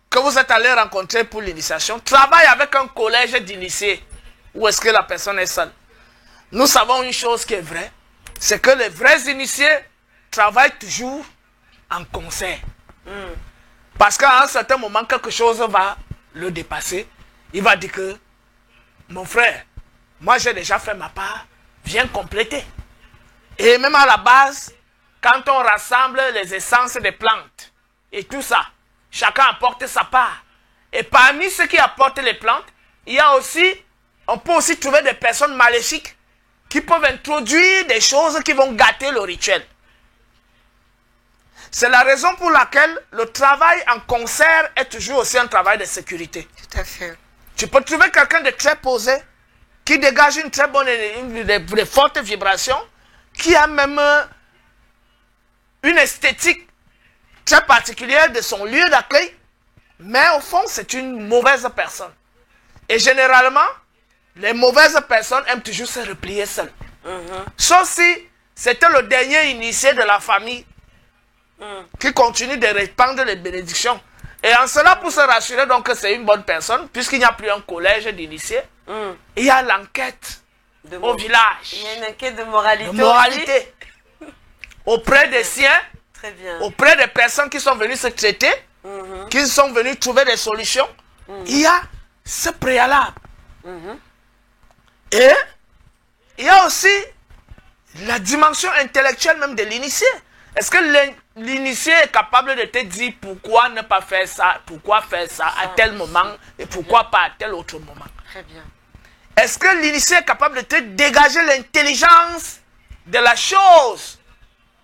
que vous êtes allé rencontrer pour l'initiation travaille avec un collège d'initiés, ou est-ce que la personne est seule? Nous savons une chose qui est vraie, c'est que les vrais initiés travaillent toujours en concert. Parce qu'à un certain moment, quelque chose va le dépasser. Il va dire que, mon frère, moi j'ai déjà fait ma part, viens compléter. Et même à la base, quand on rassemble les essences des plantes et tout ça, chacun apporte sa part. Et parmi ceux qui apportent les plantes, il y a aussi, on peut aussi trouver des personnes maléfiques qui peuvent introduire des choses qui vont gâter le rituel. C'est la raison pour laquelle le travail en concert est toujours aussi un travail de sécurité. Tout à fait. Tu peux trouver quelqu'un de très posé, qui dégage une très bonne, de fortes vibrations, qui a même une esthétique très particulière de son lieu d'accueil, mais au fond, c'est une mauvaise personne. Et généralement, les mauvaises personnes aiment toujours se replier seules. Sauf si c'était le dernier initié de la famille qui continue de répandre les bénédictions. Et en cela, pour se rassurer donc que c'est une bonne personne, puisqu'il n'y a plus un collège d'initiés, il y a l'enquête au village. Il y a une enquête de moralité. De moralité. Auprès des siens, très bien. Auprès des personnes qui sont venues se traiter, qui sont venues trouver des solutions, il y a ce préalable. Et il y a aussi la dimension intellectuelle même de l'initié. Est-ce que l'initié est capable de te dire pourquoi ne pas faire ça, pourquoi faire ça à tel moment et pourquoi pas à tel autre moment? Très bien. Est-ce que l'initié est capable de te dégager l'intelligence de la chose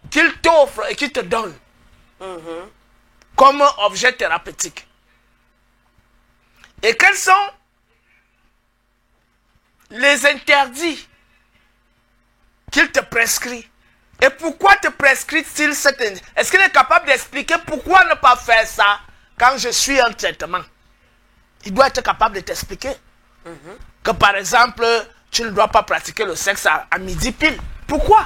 qu'il t'offre et qu'il te donne comme objet thérapeutique? Et quels sont les interdits qu'il te prescrit? Et pourquoi te prescrit-il cet interdit? Est-ce qu'il est capable d'expliquer pourquoi ne pas faire ça quand je suis en traitement? Il doit être capable de t'expliquer. Que par exemple, tu ne dois pas pratiquer le sexe à midi pile. Pourquoi?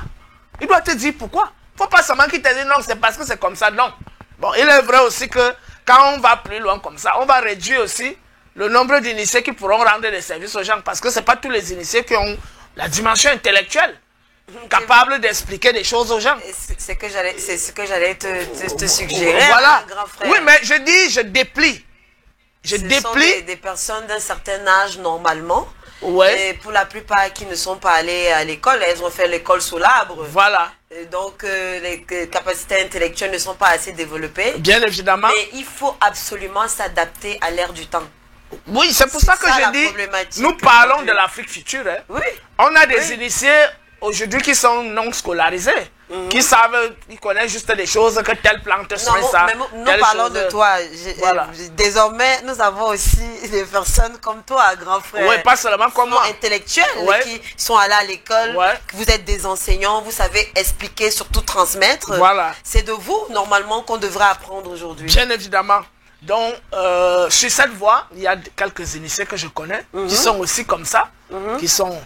Il doit te dire pourquoi. Il ne faut pas seulement qu'il te dise non, c'est parce que c'est comme ça. Non. Bon, il est vrai aussi que quand on va plus loin comme ça, on va réduire aussi le nombre d'initiés qui pourront rendre des services aux gens. Parce que ce n'est pas tous les initiés qui ont la dimension intellectuelle capable d'expliquer des choses aux gens. C'est ce que j'allais te suggérer. Voilà. Grand frère. Oui, mais je dis, je déplie. Je déplie. Sont des personnes d'un certain âge normalement. Ouais. Et pour la plupart qui ne sont pas allées à l'école, elles ont fait l'école sous l'arbre. Voilà. Et donc les capacités intellectuelles ne sont pas assez développées. Bien évidemment. Mais il faut absolument s'adapter à l'ère du temps. Oui, c'est pour ça que je dis, nous parlons de l'Afrique future. Hein. Oui. On a des initiés aujourd'hui qui sont non scolarisés, qui savent, ils connaissent juste des choses que telle plante soigne ça. Mais nous parlons de toi. Voilà. Désormais, nous avons aussi des personnes comme toi, grand frère. Oui, pas seulement comme moi. Intellectuels qui sont allés à l'école. Vous êtes des enseignants, vous savez expliquer, surtout transmettre. Voilà. C'est de vous, normalement, qu'on devrait apprendre aujourd'hui. Bien évidemment. Donc, sur cette voie, il y a quelques initiés que je connais qui sont aussi comme ça, qui sont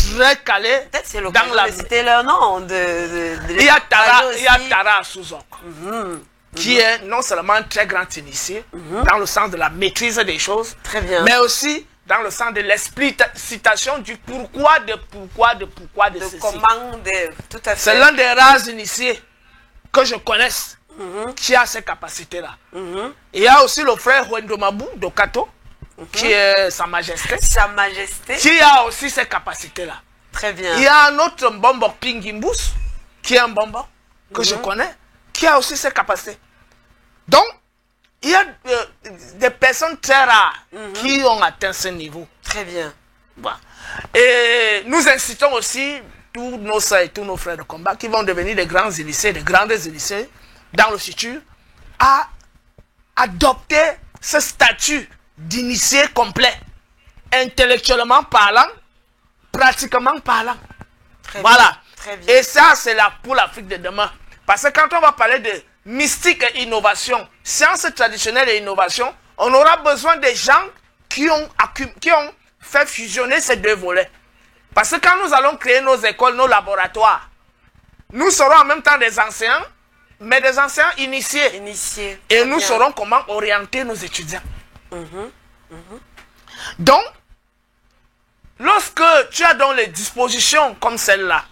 très calés. Peut-être c'est dans la... citer leur nom. Il y a Tara Souzok, qui est non seulement un très grand initié, dans le sens de la maîtrise des choses, très bien, mais aussi dans le sens de l'explicitation du pourquoi de ceci. Comment, tout à fait. C'est l'un des rares initiés que je connaisse qui a ces capacités-là. Il y a aussi le frère Wendomabou de Kato, qui est Sa Majesté. Sa Majesté. Qui a aussi ces capacités-là. Très bien. Il y a un autre Mbombo Pingimbus, qui est un Mbombo que je connais, qui a aussi ces capacités. Donc, il y a des personnes très rares qui ont atteint ce niveau. Très bien. Voilà. Et nous incitons aussi tous nos soeurs et tous nos frères de combat qui vont devenir des grands initiés, des grandes initiés dans le futur, à adopter ce statut d'initié complet, intellectuellement parlant, pratiquement parlant. Très voilà. Bien. Très bien. Et ça, c'est là pour l'Afrique de demain. Parce que quand on va parler de mystique et innovation, sciences traditionnelles et innovation, on aura besoin des gens qui ont fait fusionner ces deux volets. Parce que quand nous allons créer nos écoles, nos laboratoires, nous serons en même temps des enseignants, mais des enseignants initiés. Et nous saurons comment orienter nos étudiants. Donc, lorsque tu as donc les dispositions comme celle-là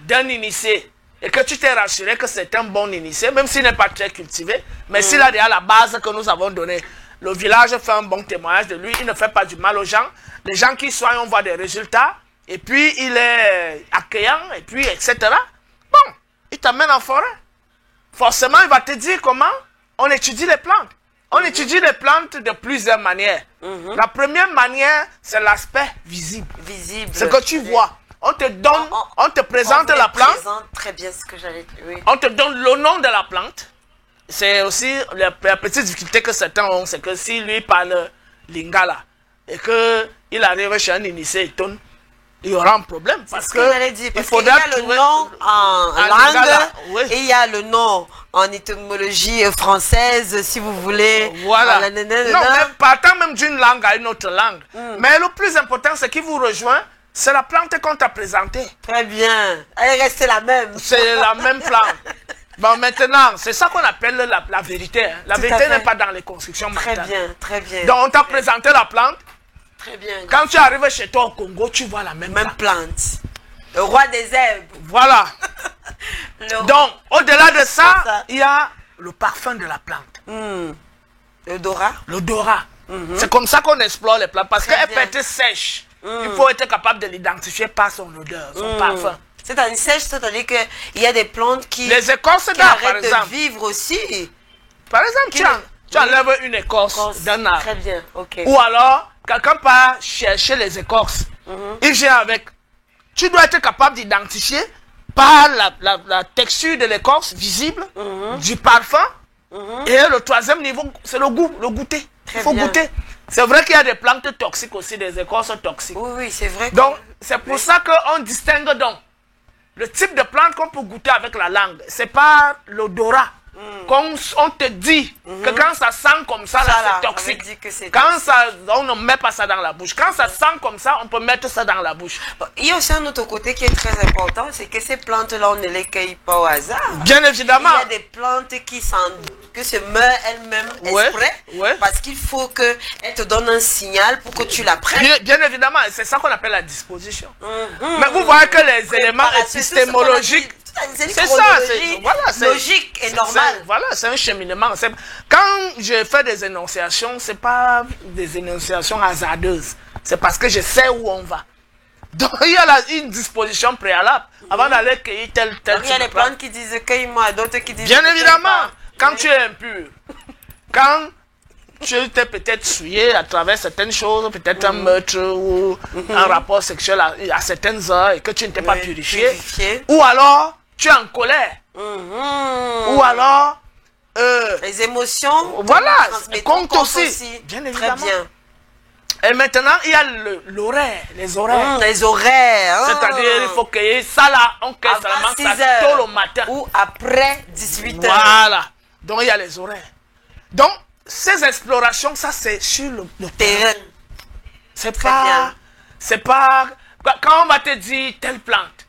d'un initié, et que tu t'es rassuré que c'est un bon initié, même s'il n'est pas très cultivé, mais s'il a déjà la base que nous avons donnée, le village fait un bon témoignage de lui, il ne fait pas du mal aux gens, les gens qui soignent, on voit des résultats, et puis il est accueillant, et puis etc. Bon, il t'amène en forêt. Forcément, il va te dire comment on étudie les plantes. On étudie les plantes de plusieurs manières. La première manière, c'est l'aspect visible. Ce que tu vois. On te donne, on te présente la plante. Très bien ce que j'allais dire. Oui. On te donne le nom de la plante. C'est aussi la petite difficulté que certains ont, c'est que si lui parle lingala et qu'il arrive chez un initié, il y aura un problème. Parce que il faudra y a le nom en langue et il y a le nom en étymologie française, si vous voulez. Voilà. Non, mais partant même d'une langue à une autre langue. Mais le plus important, c'est qu'il vous rejoint. C'est la plante qu'on t'a présentée. Très bien. Elle est restée la même. C'est la même plante. Bon, maintenant, c'est ça qu'on appelle la vérité. Hein. La vérité n'est pas dans les constructions mentales. Très bien, très bien. Donc, on t'a présenté la plante. Très bien. Quand tu arrives chez toi au Congo, tu vois la même plante. Le roi des herbes. Voilà. Donc, au-delà de ça, il y a le parfum de la plante. L'odorat. L'odorat. C'est comme ça qu'on explore les plantes. Parce qu'elle peut être sèche. Il faut être capable de l'identifier par son odeur, son parfum. C'est-à-dire sèche, c'est-à-dire qu'il y a des plantes qui, les écorces d'arbres, par exemple, de vivre aussi. Par exemple, tu enlèves une écorce d'un arbre. Très bien, ok. Ou alors, quelqu'un part chercher les écorces. Il vient avec. Tu dois être capable d'identifier par la texture de l'écorce visible, du parfum. Et le troisième niveau, c'est le goût, le goûter. Il faut goûter. C'est vrai qu'il y a des plantes toxiques aussi, des écorces toxiques. Oui, c'est vrai. Donc, c'est pour ça qu'on distingue donc le type de plante qu'on peut goûter avec la langue. C'est pas l'odorat. Quand on te dit que quand ça sent comme ça, là, c'est toxique. Quand ça, on ne met pas ça dans la bouche. Quand ça sent comme ça, on peut mettre ça dans la bouche. Il y a aussi un autre côté qui est très important, c'est que ces plantes-là, on ne les cueille pas au hasard. Bien évidemment. Il y a des plantes qui se meurent elles-mêmes exprès, parce qu'il faut qu'elles te donnent un signal pour que tu la prennes. Bien évidemment, c'est ça qu'on appelle la disposition. Mais vous voyez que les éléments épistémologiques, c'est ça, c'est logique et normal. Voilà, c'est un cheminement. Quand je fais des énonciations, c'est pas des énonciations hasardeuses. C'est parce que je sais où on va. Donc il y a une disposition préalable avant d'aller cueillir tel. Il y a des plantes qui disent cueille-moi, d'autres qui disent. Bien évidemment, quand tu es impur, quand tu t'es peut-être souillé à travers certaines choses, peut-être un meurtre ou un rapport sexuel à certaines heures et que tu ne t'es pas purifié, ou alors tu es en colère, ou alors les émotions, voilà, compte aussi. Bien évidemment. Très bien. Et maintenant, il y a l'horaire, les horaires. Les horaires. C'est-à-dire, il faut cueillir ça là, on cueille seulement ça tôt le matin. Ou après 18h. Voilà. Donc, il y a les horaires. Donc, ces explorations, ça c'est sur le terrain. C'est pas quand on va te dire telle plante,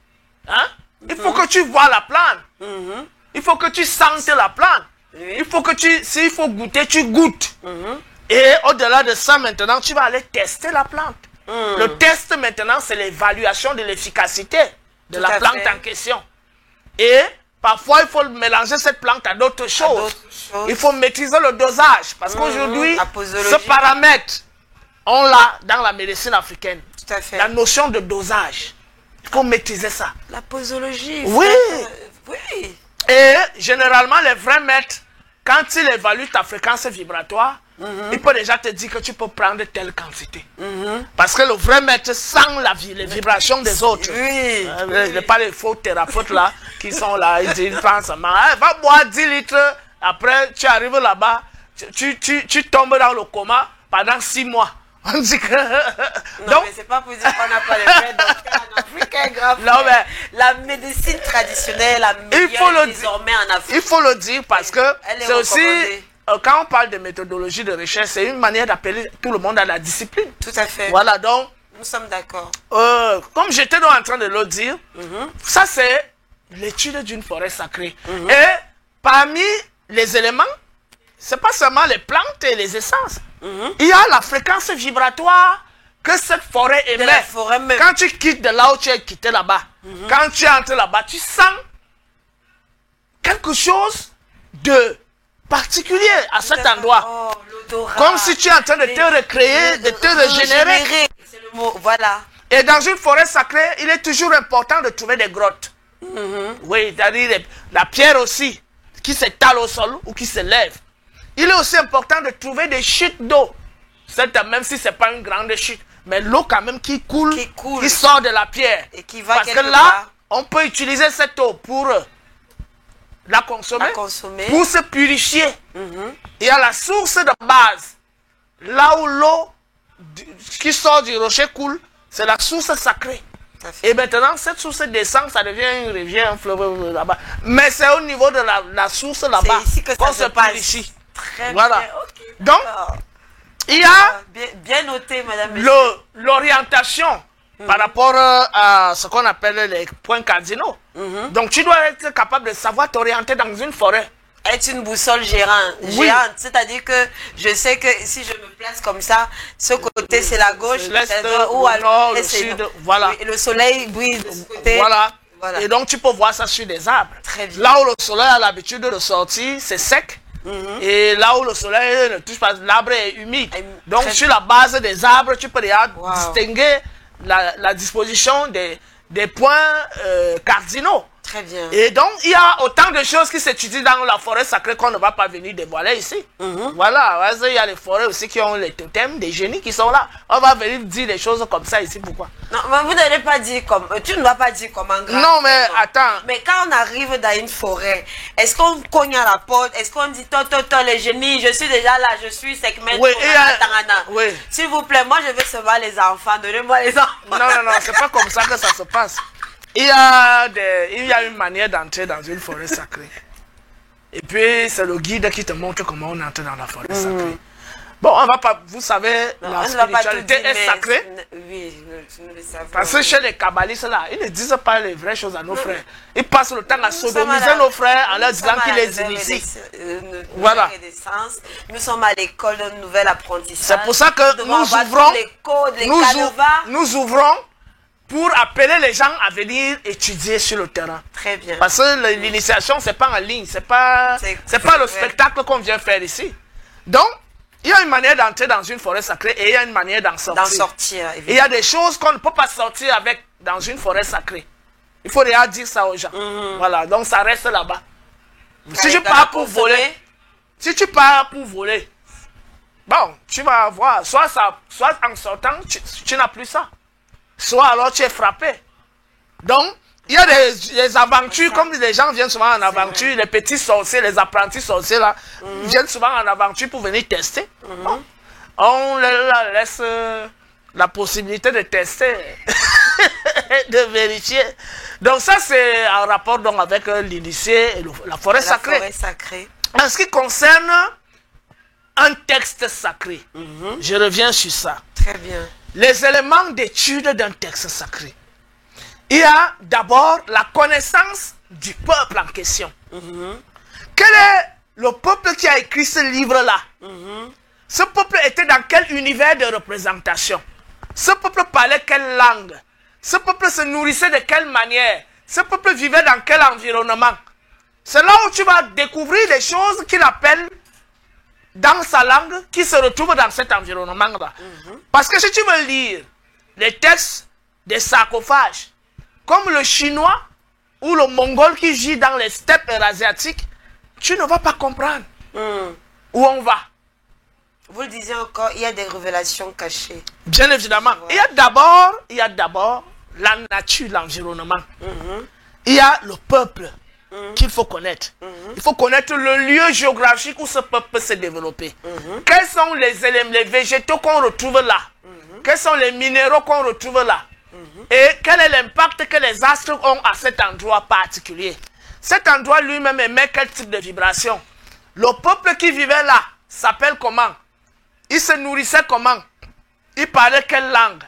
hein, il faut que tu vois la plante. Il faut que tu sentes la plante. Il faut que s'il faut goûter, tu goûtes. Et au-delà de ça, maintenant, tu vas aller tester la plante. Le test, maintenant, c'est l'évaluation de l'efficacité de la plante en question. Et parfois, il faut mélanger cette plante à d'autres choses. Il faut maîtriser le dosage. Parce qu'aujourd'hui, ce paramètre, on l'a dans la médecine africaine. Tout à fait. La notion de dosage. Il faut maîtriser ça. La posologie. Oui. Oui. Et généralement, les vrais maîtres, quand ils évaluent ta fréquence vibratoire, il peut déjà te dire que tu peux prendre telle quantité. Parce que le vrai maître sent les vibrations des autres. Oui. Pas les faux thérapeutes là, qui sont là, ils pensent, va boire 10 litres, après tu arrives là-bas, tu tombes dans le coma pendant 6 mois. On dit que... Non, donc, mais c'est pas pour dire qu'on n'a pas les vrais docteurs en Afrique, grave. Non, mais la médecine traditionnelle, la meilleure désormais en Afrique. Il faut le dire parce que c'est aussi, quand on parle de méthodologie de recherche, c'est une manière d'appeler tout le monde à la discipline. Tout à fait. Voilà, donc... Nous sommes d'accord. Comme j'étais en train de le dire, ça c'est l'étude d'une forêt sacrée. Et parmi les éléments, c'est pas seulement les plantes et les essences. Il y a la fréquence vibratoire que cette forêt émet. Quand tu quittes de là où tu es quitté là-bas, quand tu entres là-bas, tu sens quelque chose de particulier à cet endroit. Comme si tu es en train de te recréer, de te régénérer. C'est le mot, voilà. Et dans une forêt sacrée, il est toujours important de trouver des grottes. Oui, c'est-à-dire la pierre aussi, qui s'étale au sol ou qui se lève. Il est aussi important de trouver des chutes d'eau. Même si ce n'est pas une grande chute, mais l'eau quand même qui coule, qui sort de la pierre. Et qui va parce que là, on peut utiliser cette eau pour la consommer, pour se purifier. Il y a la source de base. Là où l'eau qui sort du rocher coule, c'est la source sacrée. Et maintenant, cette source descend, ça devient une rivière, un fleuve là-bas. Mais c'est au niveau de la source là-bas qu'on se purifie. Très voilà. Bien. Okay, donc, il y a bien noté, madame. L'orientation par rapport à ce qu'on appelle les points cardinaux. Donc, tu dois être capable de savoir t'orienter dans une forêt. Être une boussole géante. C'est-à-dire que je sais que si je me place comme ça, ce côté c'est la gauche, ou alors le sud, voilà. Le soleil brille de ce côté. Voilà. Et donc, tu peux voir ça sur des arbres. Très bien. Là où le soleil a l'habitude de sortir, c'est sec. Et là où le soleil ne touche pas, l'arbre est humide. Donc sur la base des arbres, tu peux déjà distinguer la disposition des points cardinaux. Très bien. Et donc il y a autant de choses qui s'étudient dans la forêt sacrée qu'on ne va pas venir dévoiler ici. Voilà, il y a les forêts aussi qui ont les totems, des génies qui sont là. On va venir dire des choses comme ça ici, pourquoi? Non, mais vous n'allez pas dire comme... Tu ne dois pas dire comment... Non, mais attends. Mais quand on arrive dans une forêt, est-ce qu'on cogne à la porte? Est-ce qu'on dit, les génies, je suis déjà là, je suis Sekhmet, oui. S'il vous plaît, moi je veux seulement les enfants, donnez-moi les enfants. Non, c'est pas comme ça que ça se passe. Il y a une manière d'entrer dans une forêt sacrée. Et puis, c'est le guide qui te montre comment on entre dans la forêt sacrée. Bon, on va pas, vous savez, la spiritualité est sacrée. Oui, nous le savons. Parce que chez les kabbalistes, là, ils ne disent pas les vraies choses à nos frères. Ils passent le temps à sodomiser nos frères en leur disant qu'ils les initient. Voilà. Nous sommes à l'école d'un nouvel apprentissage. C'est pour ça que nous ouvrons pour appeler les gens à venir étudier sur le terrain. Très bien. Parce que l'initiation, c'est pas en ligne, c'est pas le spectacle qu'on vient faire ici. Donc, il y a une manière d'entrer dans une forêt sacrée et il y a une manière d'en sortir. Et il y a des choses qu'on ne peut pas sortir avec dans une forêt sacrée. Il faut déjà dire ça aux gens. Voilà, donc ça reste là-bas. Si tu pars pour voler, bon, tu vas voir, soit en sortant, tu n'as plus ça. Soit alors tu es frappé. Donc, il y a des aventures, comme les gens viennent souvent en aventure, les petits sorciers, les apprentis sorciers là, viennent souvent en aventure pour venir tester. Bon, on leur laisse la possibilité de tester, de vérifier. Donc ça c'est en rapport donc avec l'initié et la forêt sacrée. Forêt sacrée. En ce qui concerne un texte sacré? Je reviens sur ça. Très bien. Les éléments d'étude d'un texte sacré. Il y a d'abord la connaissance du peuple en question. Quel est le peuple qui a écrit ce livre-là? Ce peuple était dans quel univers de représentation? Ce peuple parlait quelle langue? Ce peuple se nourrissait de quelle manière? Ce peuple vivait dans quel environnement? C'est là où tu vas découvrir des choses qu'il appelle dans sa langue, qui se retrouvent dans cet environnement-là. Parce que si tu veux lire les textes des sarcophages, comme le chinois ou le mongol qui vit dans les steppes eurasiatiques, tu ne vas pas comprendre où on va. Vous le disiez encore, il y a des révélations cachées. Bien évidemment. Ouais. Il y a d'abord la nature, l'environnement. Il y a le peuple qu'il faut connaître. Il faut connaître le lieu géographique où ce peuple s'est développé. Quels sont les éléments, les végétaux qu'on retrouve là? Quels sont les minéraux qu'on retrouve là? Et quel est l'impact que les astres ont à cet endroit particulier? Cet endroit lui-même émet quel type de vibration? Le peuple qui vivait là s'appelle comment? Il se nourrissait comment? Il parlait quelle langue?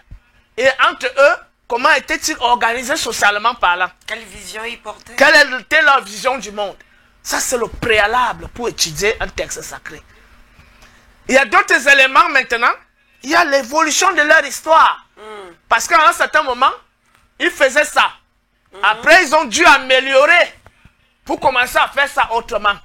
Et entre eux, comment étaient-ils organisés socialement parlant? Quelle vision ils portaient? Quelle était leur vision du monde? Ça, c'est le préalable pour étudier un texte sacré. Il y a d'autres éléments maintenant. Il y a l'évolution de leur histoire. Parce qu'à un certain moment, ils faisaient ça. Après, ils ont dû améliorer pour commencer à faire ça autrement.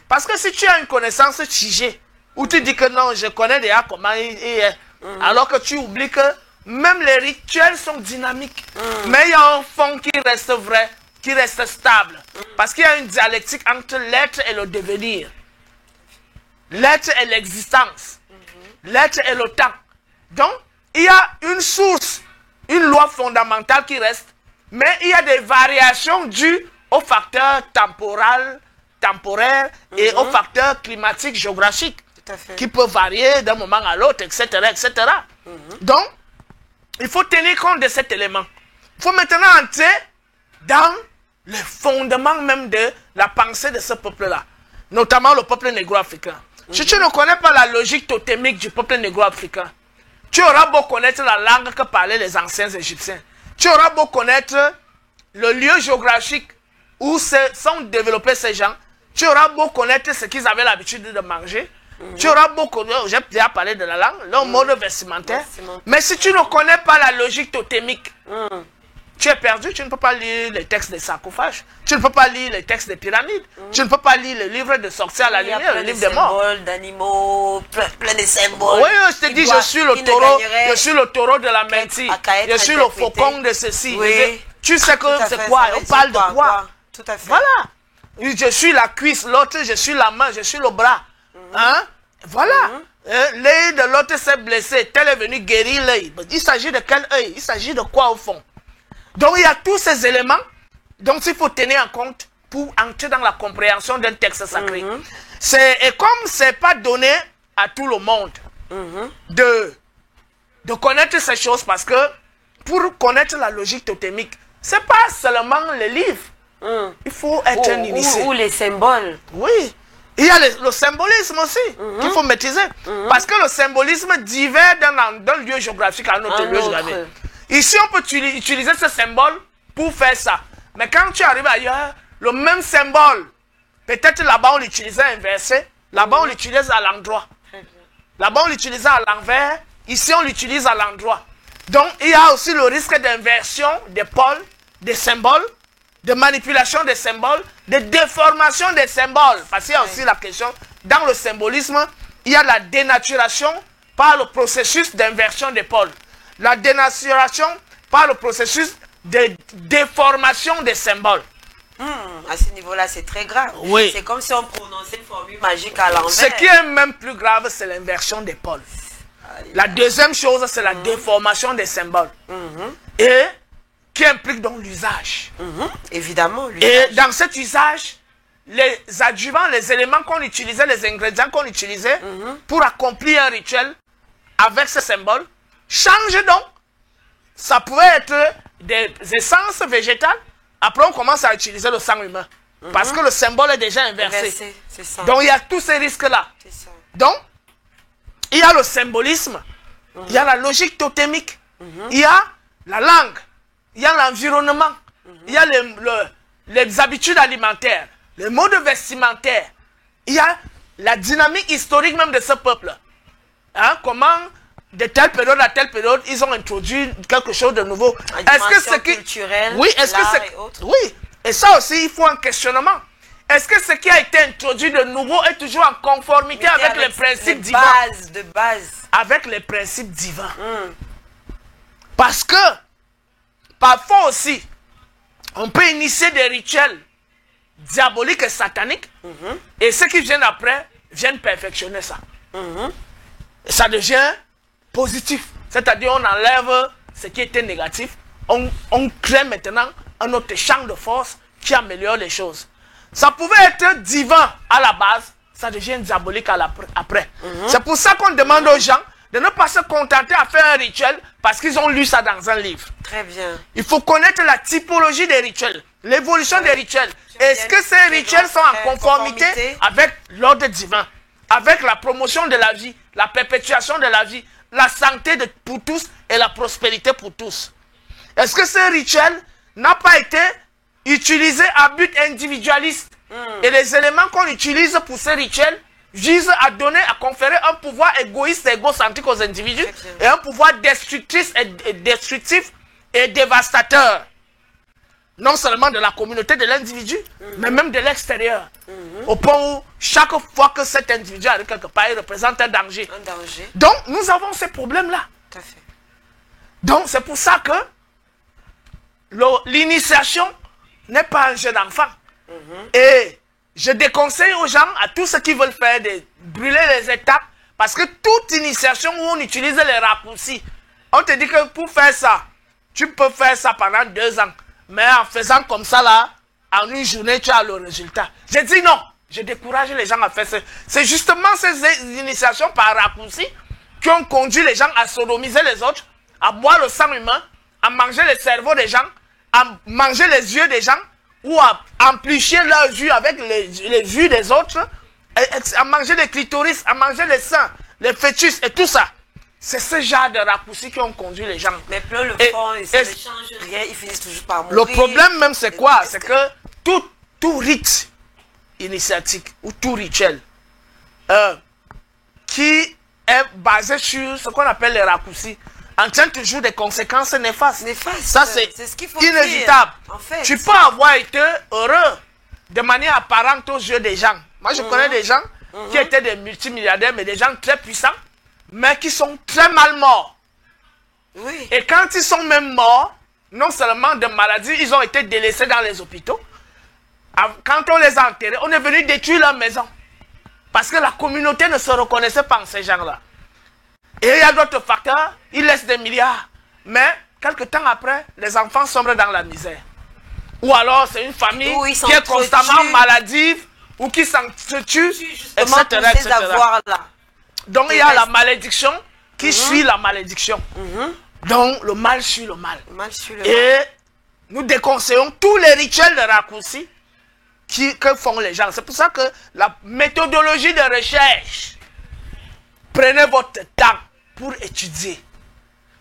Parce que si tu as une connaissance figée, où tu dis que non, je connais déjà comment il est, alors que tu oublies que même les rituels sont dynamiques. Mais il y a un fond qui reste vrai, qui reste stable. Parce qu'il y a une dialectique entre l'être et le devenir. L'être et l'existence. L'être et le temps. Donc, il y a une source, une loi fondamentale qui reste, mais il y a des variations dues aux facteurs temporaires et aux facteurs climatiques, géographiques, qui peuvent varier d'un moment à l'autre, etc., etc. Donc, il faut tenir compte de cet élément. Il faut maintenant entrer dans le fondement même de la pensée de ce peuple-là, notamment le peuple négro-africain. Si tu ne connais pas la logique totémique du peuple négro-africain, tu auras beau connaître la langue que parlaient les anciens Égyptiens. Tu auras beau connaître le lieu géographique où sont développés ces gens. Tu auras beau connaître ce qu'ils avaient l'habitude de manger. Tu auras beau connaître, j'ai déjà parlé de la langue, leur mode vestimentaire. Mais si tu ne connais pas la logique totémique, tu es perdu. Tu ne peux pas lire les textes des sarcophages. Tu ne peux pas lire les textes des pyramides. Tu ne peux pas lire le livre de sorciers à la lumière, le livre des morts. D'animaux, plein de symboles. Oui, je te dis, je suis le taureau de la mentille. Je suis le faucon de ceci. Oui. Tu sais que c'est quoi? On parle de quoi? Tout à fait. Voilà. Je suis la cuisse, l'autre, je suis la main, je suis le bras. Hein? Voilà. L'œil de l'autre s'est blessé. Tel est venu guérir l'œil. Il s'agit de quel œil? Il s'agit de quoi au fond? Donc il y a tous ces éléments dont il faut tenir en compte pour entrer dans la compréhension d'un texte sacré. Et comme ce n'est pas donné à tout le monde de connaître ces choses, parce que pour connaître la logique totémique, ce n'est pas seulement les livres. Il faut être un initié. Ou les symboles. Oui. Il y a le symbolisme aussi qu'il faut maîtriser. Parce que le symbolisme diffère d'un lieu géographique à un autre lieu géographique. Ici, on peut utiliser ce symbole pour faire ça. Mais quand tu arrives ailleurs, le même symbole, peut-être là-bas on l'utilisait inversé, là-bas on l'utilise à l'endroit. Là-bas on l'utilisait à l'envers, ici on l'utilise à l'endroit. Donc il y a aussi le risque d'inversion des pôles, des symboles, de manipulation des symboles, de déformation des symboles. Parce qu'il y a aussi la question, dans le symbolisme, il y a la dénaturation par le processus d'inversion des pôles. La dénaturation par le processus de déformation des symboles. À ce niveau-là, c'est très grave. Oui. C'est comme si on prononçait une formule magique à l'envers. Ce qui est même plus grave, c'est l'inversion des pôles. La deuxième chose, c'est la déformation des symboles. Et qui implique donc l'usage. Évidemment. Et dans cet usage, les adjuvants, les éléments qu'on utilisait, les ingrédients qu'on utilisait pour accomplir un rituel avec ce symbole, changent donc. Ça pouvait être des essences végétales. Après, on commence à utiliser le sang humain. Parce que le symbole est déjà inversé. C'est ça. Donc, il y a tous ces risques-là. Donc, il y a le symbolisme, il y a la logique totémique, il y a la langue, il y a l'environnement, il y a les habitudes alimentaires, les modes vestimentaires, il y a la dynamique historique même de ce peuple. Hein, comment de telle période à telle période, ils ont introduit quelque chose de nouveau. Est-ce que c'est culturel, oui, est-ce que c'est oui, et ça aussi il faut un questionnement. Est-ce que ce qui a été introduit de nouveau est toujours en conformité avec les principes divins, de base, avec les principes divins? Parce que parfois aussi, on peut initier des rituels diaboliques et sataniques, et ceux qui viennent après viennent perfectionner ça. Et ça devient positif. C'est-à-dire on enlève ce qui était négatif, on crée maintenant un autre champ de force qui améliore les choses. Ça pouvait être divin à la base, ça devient diabolique après. C'est pour ça qu'on demande aux gens de ne pas se contenter à faire un rituel parce qu'ils ont lu ça dans un livre. Très bien. Il faut connaître la typologie des rituels, l'évolution des rituels. Est-ce que ces rituels sont en conformité avec l'ordre divin, avec la promotion de la vie, la perpétuation de la vie, la santé pour tous et la prospérité pour tous? Est-ce que ce rituel n'a pas été utilisé à but individualiste? Et les éléments qu'on utilise pour ces rituels visent à donner, à conférer un pouvoir égoïste et égocentrique aux individus et un pouvoir destructif et dévastateur. Non seulement de la communauté de l'individu, mais même de l'extérieur. Au point où chaque fois que cet individu arrive quelque part, il représente un danger. Un danger. Donc nous avons ces problèmes-là. Tout à fait. Donc c'est pour ça que l'initiation n'est pas un jeu d'enfant. Et je déconseille aux gens, à tous ceux qui veulent faire, de brûler les étapes, parce que toute initiation où on utilise les raccourcis, on te dit que pour faire ça, tu peux faire ça pendant 2 ans, mais en faisant comme ça là, en une journée, tu as le résultat. Je dis non, je décourage les gens à faire ça. C'est justement ces initiations par raccourci qui ont conduit les gens à sodomiser les autres, à boire le sang humain, à manger le cerveau des gens, à manger les yeux des gens, ou à amplifier leur vue avec les vues des autres, à manger les clitoris, à manger les seins, les fœtus et tout ça. C'est ce genre de raccourcis qui ont conduit les gens. Mais plein le fond, ils ne changent rien, ils finissent toujours par mourir. Le problème même c'est quoi? C'est que tout rite initiatique ou tout rituel qui est basé sur ce qu'on appelle les raccourcis entraîne toujours des conséquences néfastes. Ça, c'est inévitable. En fait. Tu peux avoir été heureux de manière apparente aux yeux des gens. Moi, je connais des gens qui étaient des multimilliardaires, mais des gens très puissants, mais qui sont très mal morts. Oui. Et quand ils sont même morts, non seulement de maladies, ils ont été délaissés dans les hôpitaux. Quand on les a enterrés, on est venu détruire leur maison. Parce que la communauté ne se reconnaissait pas en ces gens-là. Et il y a d'autres facteurs, ils laissent des milliards. Mais, quelques temps après, les enfants sombrent dans la misère. Ou alors, c'est une famille qui est constamment maladive, ou qui s'entretue, etc. Donc, il y a la malédiction qui suit la malédiction. Donc, le mal suit le mal. Et nous déconseillons tous les rituels de raccourci que font les gens. C'est pour ça que la méthodologie de recherche, prenez votre temps pour étudier.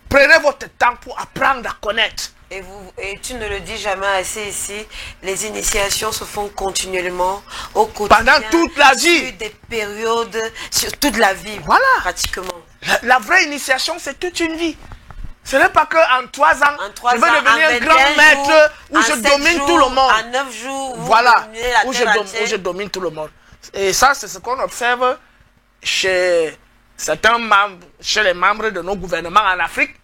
Prenez votre temps pour apprendre à connaître. Et tu ne le dis jamais assez ici, les initiations se font continuellement, au quotidien. Pendant toute la vie. Sur des périodes, sur toute la vie. Voilà. Pratiquement. La vraie initiation, c'est toute une vie. Ce n'est pas qu'en 3 ans, je vais devenir un grand maître où je domine tout le monde. En 9 jours, voilà, où je domine tout le monde. Et ça, c'est ce qu'on observe chez certains membres, chez les membres de nos gouvernements en Afrique,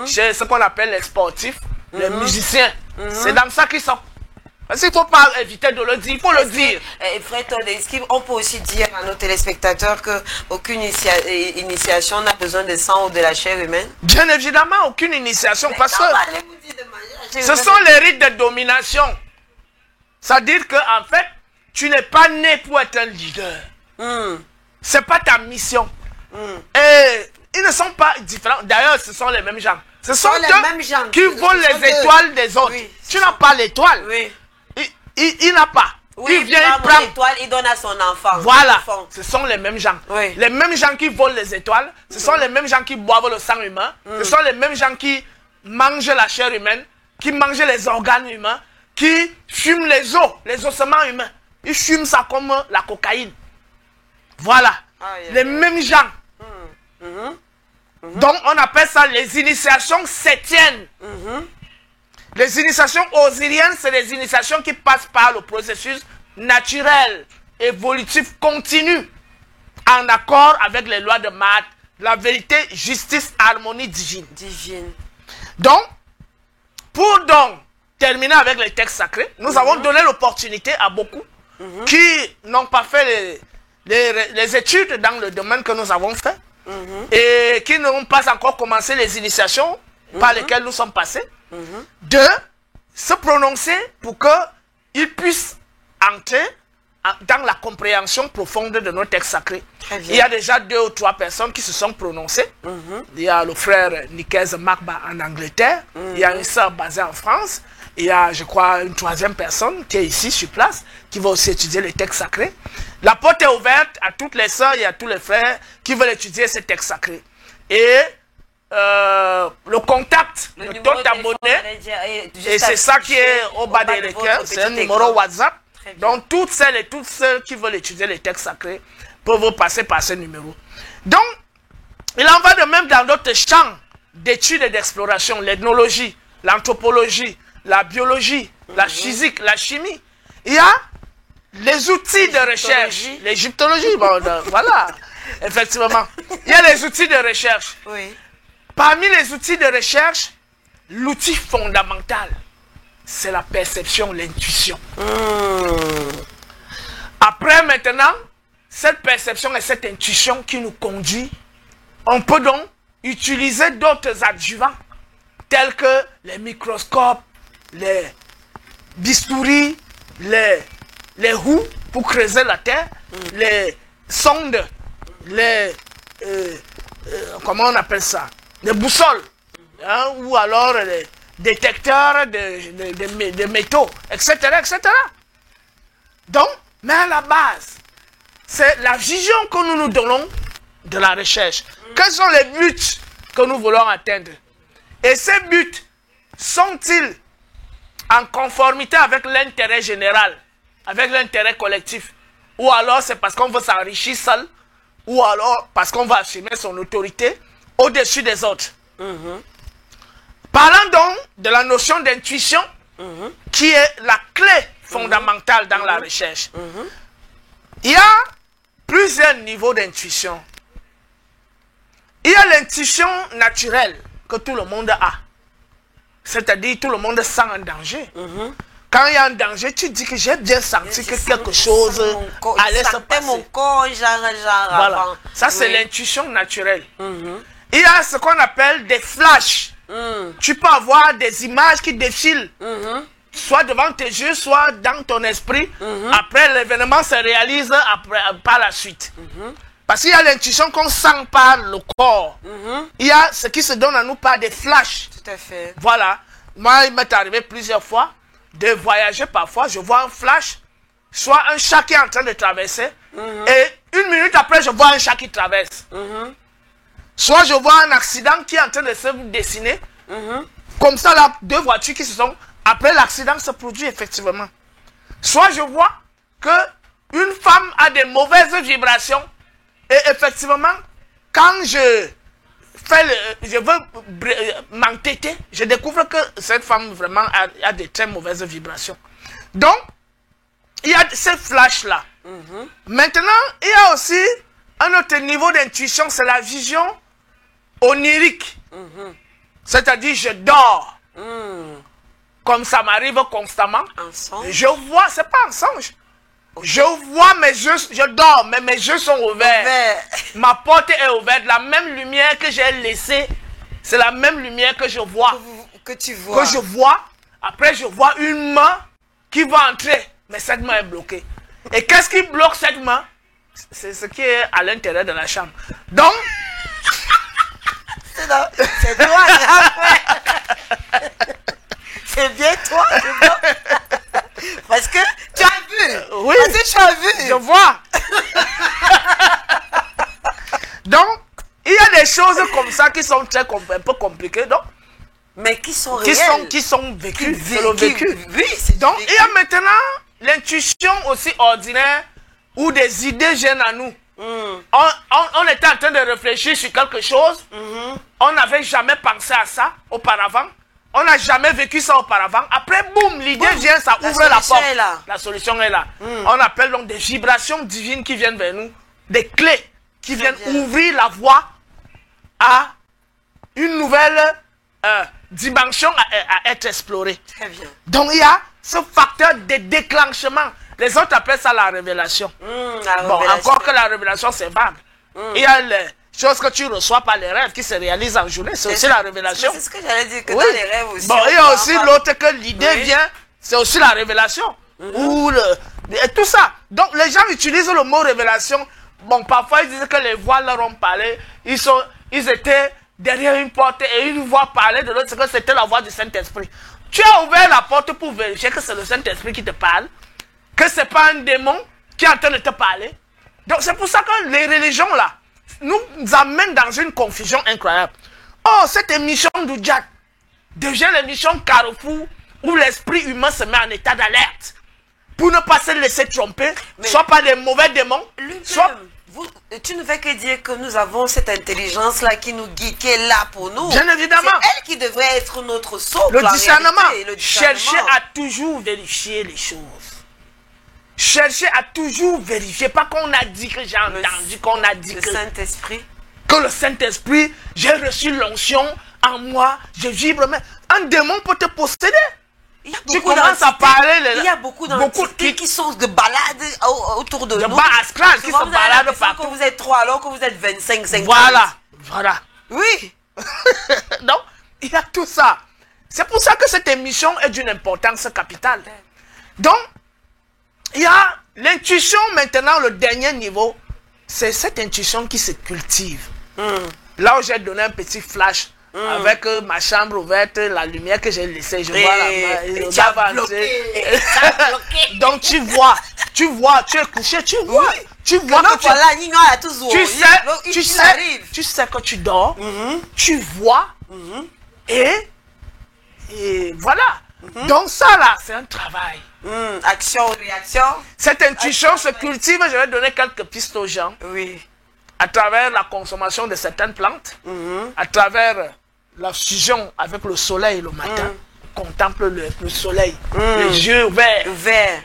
chez ce qu'on appelle les sportifs, les musiciens. C'est dans ça qu'ils sont. Parce qu'il ne faut pas éviter de le dire, il faut le dire. Frère Todd, on peut aussi dire à nos téléspectateurs qu'aucune initiation n'a besoin de sang ou de la chair humaine? Bien évidemment, aucune initiation, parce que ce sont les rites de domination. C'est-à-dire qu'en fait, tu n'es pas né pour être un leader. Ce n'est pas ta mission. Et ils ne sont pas différents. D'ailleurs, ce sont les mêmes gens. Ce sont les mêmes gens qui volent les étoiles des autres. Oui, tu n'as pas l'étoile. Oui. Il n'a pas. Oui, qui vient, il prend l'étoile, il donne à son enfant. Voilà, ce sont les mêmes gens. Oui. Les mêmes gens qui volent les étoiles, ce sont les mêmes gens qui boivent le sang humain, ce sont les mêmes gens qui mangent la chair humaine, qui mangent les organes humains, qui fument les os, les ossements humains. Ils fument ça comme la cocaïne. Voilà, les mêmes gens. Donc on appelle ça les initiations septiennes. Les initiations osiriennes, c'est les initiations qui passent par le processus naturel, évolutif, continu, en accord avec les lois de Maat, la vérité, justice, harmonie divine. Donc, pour terminer avec les textes sacrés, nous avons donné l'opportunité à beaucoup qui n'ont pas fait les études dans le domaine que nous avons fait et qui n'ont pas encore commencé les initiations par lesquelles nous sommes passés, de se prononcer pour qu'ils puissent entrer dans la compréhension profonde de nos textes sacrés. Il y a déjà 2 ou 3 personnes qui se sont prononcées. Il y a le frère Nikez Makba en Angleterre, il y a une sœur basée en France, il y a, je crois, une 3e personne qui est ici sur place, qui va aussi étudier les textes sacrés. La porte est ouverte à toutes les sœurs et à tous les frères qui veulent étudier ces textes sacrés. Et le contact de ton abonné, et c'est ça qui est au bas de l'écran, c'est un numéro WhatsApp. Donc toutes celles et tous ceux qui veulent étudier les textes sacrés peuvent passer par ce numéro. Donc, il en va de même dans d'autres champs d'études et d'exploration, l'ethnologie, l'anthropologie, la biologie, la physique, la chimie. Il y a les outils de recherche, l'égyptologie, bon, voilà, effectivement. Il y a les outils de recherche. Parmi les outils de recherche, l'outil fondamental, c'est la perception, l'intuition. Après, maintenant, cette perception et cette intuition qui nous conduit, on peut donc utiliser d'autres adjuvants, tels que les microscopes, les bistouris, les roues pour creuser la terre, les sondes, les... comment on appelle ça? Les boussoles, hein, ou alors les détecteurs de métaux, etc., etc. Donc, mais à la base, c'est la vision que nous nous donnons de la recherche. Quels sont les buts que nous voulons atteindre? Et ces buts sont-ils en conformité avec l'intérêt général, avec l'intérêt collectif? Ou alors c'est parce qu'on veut s'enrichir seul, ou alors parce qu'on va assumer son autorité au-dessus des autres. Parlons donc de la notion d'intuition qui est la clé fondamentale dans la recherche. Il y a plusieurs niveaux d'intuition. Il y a l'intuition naturelle que tout le monde a. C'est-à-dire tout le monde sent un danger. Quand il y a un danger, tu dis que j'ai bien senti que quelque chose allait se passer. Mon corps, voilà. Ça, c'est l'intuition naturelle. Il y a ce qu'on appelle des flashs. Tu peux avoir des images qui défilent, soit devant tes yeux, soit dans ton esprit. Après, l'événement se réalise par la suite. Parce qu'il y a l'intuition qu'on sent par le corps. Il y a ce qui se donne à nous par des flashs. Tout à fait. Voilà. Moi, il m'est arrivé plusieurs fois de voyager parfois. Je vois un flash, soit un chat qui est en train de traverser, et 1 minute après, je vois un chat qui traverse. Soit je vois un accident qui est en train de se dessiner. Comme ça, là, 2 voitures qui se sont... Après, l'accident se produit effectivement. Soit je vois que une femme a des mauvaises vibrations. Et effectivement, quand je veux m'entêter, je découvre que cette femme vraiment a de très mauvaises vibrations. Donc, il y a ces flashs-là. Maintenant, il y a aussi un autre niveau d'intuition, c'est la vision onirique. C'est-à-dire, je dors. Comme ça m'arrive constamment. Je vois, c'est pas un songe. Je vois mes yeux, je dors, mais mes yeux sont ouverts. Ma porte est ouverte. La même lumière que j'ai laissée, c'est la même lumière que je vois. Que tu vois. Que je vois. Après, je vois une main qui va entrer. Mais cette main est bloquée. Et qu'est-ce qui bloque cette main? C'est ce qui est à l'intérieur de la chambre. Donc, c'est toi, c'est bien toi. Parce que tu as vu. qui sont un peu compliqués, donc. Mais qui sont réels. Qui sont vécus. Oui, donc, il y a maintenant l'intuition aussi ordinaire ou des idées viennent à nous. On était en train de réfléchir sur quelque chose. On n'avait jamais pensé à ça auparavant. On n'a jamais vécu ça auparavant. Après, boum, l'idée vient, ça ouvre la porte. La solution est là. On appelle donc des vibrations divines qui viennent vers nous. Des clés qui viennent ouvrir la voie à une nouvelle dimension à être explorée. Très bien. Donc, il y a ce facteur de déclenchement. Les autres appellent ça la révélation. Encore que la révélation, c'est vague. Il y a les choses que tu reçois par les rêves qui se réalisent en journée. C'est aussi la révélation. C'est ce que j'allais dire, que dans les rêves aussi. Bon, il y a aussi l'autre que l'idée vient. C'est aussi la révélation. Et tout ça. Donc, les gens utilisent le mot révélation. Bon, parfois, ils disent que les voix leur ont parlé. Ils étaient derrière une porte et une voix parlait de l'autre. C'est que c'était la voix du Saint-Esprit. Tu as ouvert la porte pour vérifier que c'est le Saint-Esprit qui te parle. Que ce n'est pas un démon qui est en train de te parler. Donc, c'est pour ça que les religions, là, nous amènent dans une confusion incroyable. Oh, cette émission d'Oudjat devient l'émission Carrefour où l'esprit humain se met en état d'alerte pour ne pas se laisser tromper, soit par des mauvais démons, soit... Tu ne fais que dire que nous avons cette intelligence-là qui nous guide, qui est là pour nous. Bien évidemment. C'est elle qui devrait être notre socle. Le discernement. Cherchez à toujours vérifier les choses. Cherchez à toujours vérifier. Pas qu'on a dit que j'ai entendu, qu'on a dit le que... Saint-Esprit. Que le Saint-Esprit, j'ai reçu l'onction en moi, je vibre. Mais un démon peut te posséder. Tu commences à parler. Il y a beaucoup d'entités qui sont de balades autour de nous. De bas Asclan qui se baladent partout. Que vous êtes 3 alors que vous êtes 25, 50. Voilà. Oui. Donc, il y a tout ça. C'est pour ça que cette émission est d'une importance capitale. Donc, il y a l'intuition maintenant, le dernier niveau. C'est cette intuition qui se cultive. Là où j'ai donné un petit flash. Avec ma chambre ouverte, la lumière que j'ai laissée, je vois la main. Donc tu vois, tu es couché, tu vois. Tu vois que tu sais que tu dors, tu vois, et voilà. Donc ça là, c'est un travail. Action, réaction. Cette intuition se cultive, je vais donner quelques pistes aux gens. Oui. À travers la consommation de certaines plantes, à travers la fusion avec le soleil le matin, contemple le soleil, les yeux ouverts,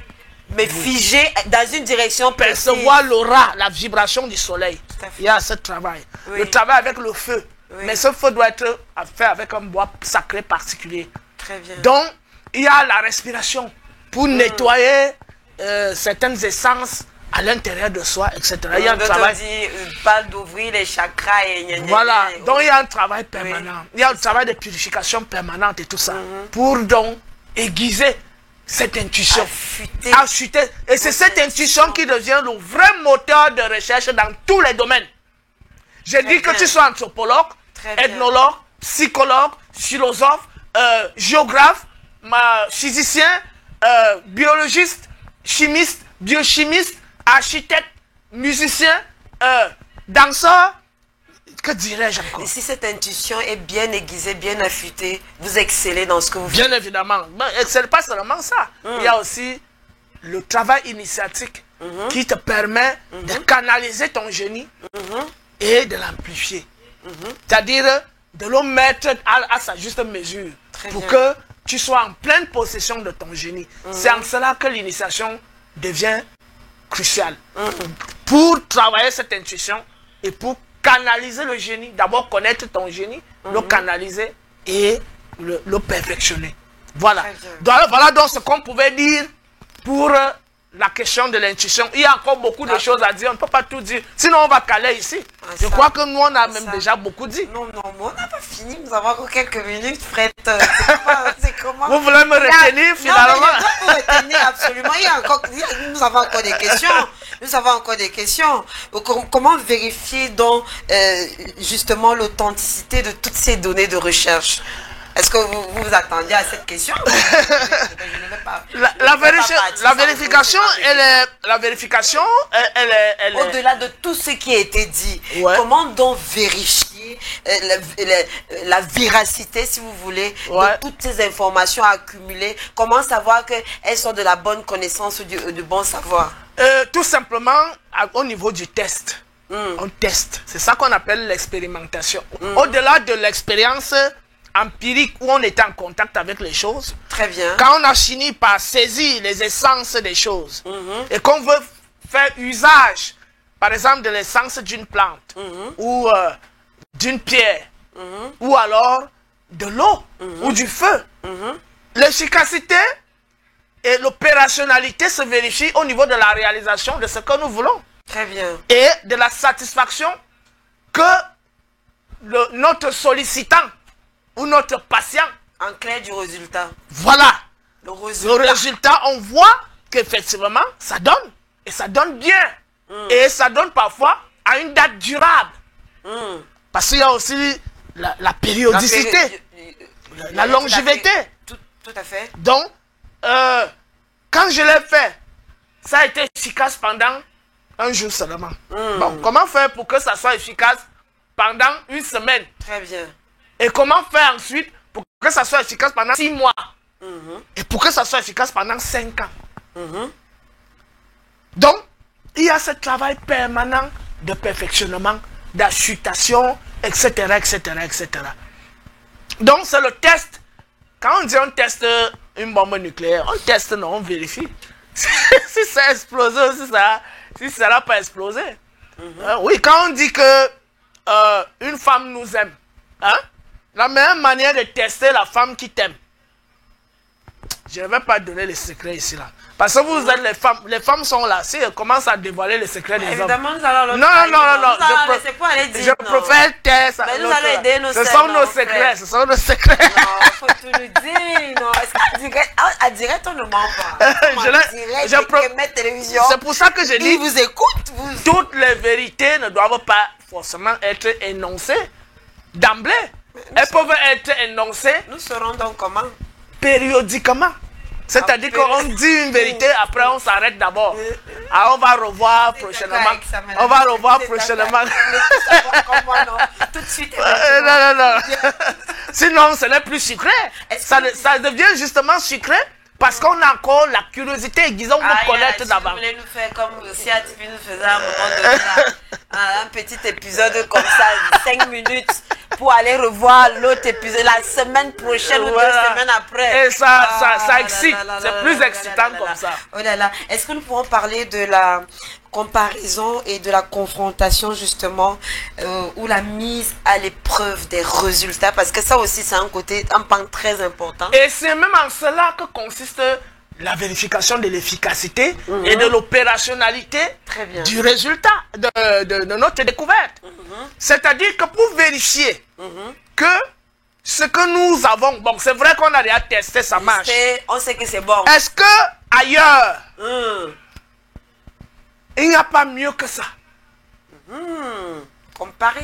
mais figé dans une direction précise. Percevoir l'aura, la vibration du soleil. Il y a ce travail. Le travail avec le feu. Mais ce feu doit être fait avec un bois sacré particulier. Très bien. Donc, il y a la respiration pour nettoyer certaines essences à l'intérieur de soi, etc. Il y a un travail. Parle d'ouvrir les chakras et voilà. Donc il y a un travail permanent. Il y a un travail de purification permanente et tout ça. Pour donc aiguiser cette intuition. Affûter. Et c'est cette intuition qui devient le vrai moteur de recherche dans tous les domaines. J'ai dit que tu sois anthropologue, ethnologue, psychologue, philosophe, géographe, physicien, biologiste, chimiste, biochimiste, architecte, musicien, danseur, que dirais-je encore? Et si cette intuition est bien aiguisée, bien affûtée, vous excellez dans ce que vous faites. Bien évidemment. Mais ce n'est pas seulement ça. Il y a aussi le travail initiatique qui te permet de canaliser ton génie et de l'amplifier. C'est-à-dire de le mettre à sa juste mesure pour que tu sois en pleine possession de ton génie. C'est en cela que l'initiation devient crucial pour travailler cette intuition et pour canaliser le génie. D'abord connaître ton génie, le canaliser et le perfectionner. Voilà. Voilà donc ce qu'on pouvait dire pour la question de l'intuition. Il y a encore beaucoup de choses à dire. On ne peut pas tout dire. Sinon, on va caler ici. Je crois que nous, on a même déjà beaucoup dit. Non, on n'a pas fini. Nous avons encore quelques minutes, Fred. C'est comment? Vous voulez me retenir finalement? Non, mais je dois vous retenir absolument. Nous avons encore des questions. Nous avons encore des questions. Comment vérifier donc justement l'authenticité de toutes ces données de recherche? Est-ce que vous vous attendiez à cette question? La vérification, elle est... Au-delà de tout ce qui a été dit, comment donc vérifier vérifier la véracité, si vous voulez, Ouais. de toutes ces informations accumulées? Comment savoir qu'elles sont de la bonne connaissance ou du bon savoir? Tout simplement au niveau du test. On teste. C'est ça qu'on appelle l'expérimentation. Au-delà de l'expérience empirique où on est en contact avec les choses, Très bien. quand on a fini par saisir les essences des choses et qu'on veut faire usage, par exemple, de l'essence d'une plante ou d'une pierre ou alors de l'eau ou du feu, l'efficacité et l'opérationnalité se vérifient au niveau de la réalisation de ce que nous voulons Très bien. et de la satisfaction que notre sollicitant ou notre patient, En clair du résultat. voilà, Le le résultat. résultat, on voit qu'effectivement, ça donne. Et ça donne bien. Et ça donne parfois à une date durable. Parce qu'il y a aussi la périodicité, la longévité. Tout à fait. Donc, quand je l'ai fait, ça a été efficace pendant un jour seulement. Bon, comment faire pour que ça soit efficace pendant une semaine? Très bien. Et comment faire ensuite pour que ça soit efficace pendant 6 mois? Et pour que ça soit efficace pendant 5 ans? Donc, il y a ce travail permanent de perfectionnement, d'achutation, etc., etc., etc. Donc, c'est le test. Quand on dit on teste une bombe nucléaire, on teste, non, on vérifie. Si ça a explosé ou si ça n'a pas explosé. Oui, quand on dit que une femme nous aime, hein, la meilleure manière de tester la femme qui t'aime, je ne vais pas donner les secrets ici là. Parce que vous êtes les femmes sont là. Si elles commencent à dévoiler les secrets des hommes. Évidemment, nous allons le Non. C'est quoi aller Je dire? Non. préfère taire ça. Mais nous allons aider nos Ce sœurs, sont non, nos frère. secrets. Ce sont nos secrets. Non, faut tout nous dire. Non, est-ce qu'à direct, on ne ment pas? Télévision. C'est pour ça que je Ils dis, vous écoutent. toutes les vérités ne doivent pas forcément être énoncées d'emblée. Elles peuvent être énoncées Nous serons donc comment? périodiquement. C'est-à-dire qu'on dit une vérité, après on s'arrête d'abord. Ah, on va revoir prochainement. On va revoir prochainement. Tout de suite. Non. Sinon, ce n'est plus sucré. Ça devient justement sucré parce qu'on a encore la curiosité aiguisée, on veut connaître d'abord. Vous voulez nous faire comme si ATV nous faisait à un moment donné un petit épisode comme ça, 5 minutes, pour aller revoir l'autre épisode la semaine prochaine ou 2 semaines après. Et ça excite. C'est plus excitant comme ça. Oh là là. Est-ce que nous pourrons parler de la comparaison et de la confrontation justement ou la mise à l'épreuve des résultats, parce que ça aussi c'est un pan très important. Et c'est même en cela que consiste la vérification de l'efficacité et de l'opérationnalité du résultat de notre découverte. C'est-à-dire que pour vérifier que ce que nous avons, bon, c'est vrai qu'on a déjà testé, ça marche. On sait que c'est bon. Est-ce que ailleurs, il n'y a pas mieux que ça?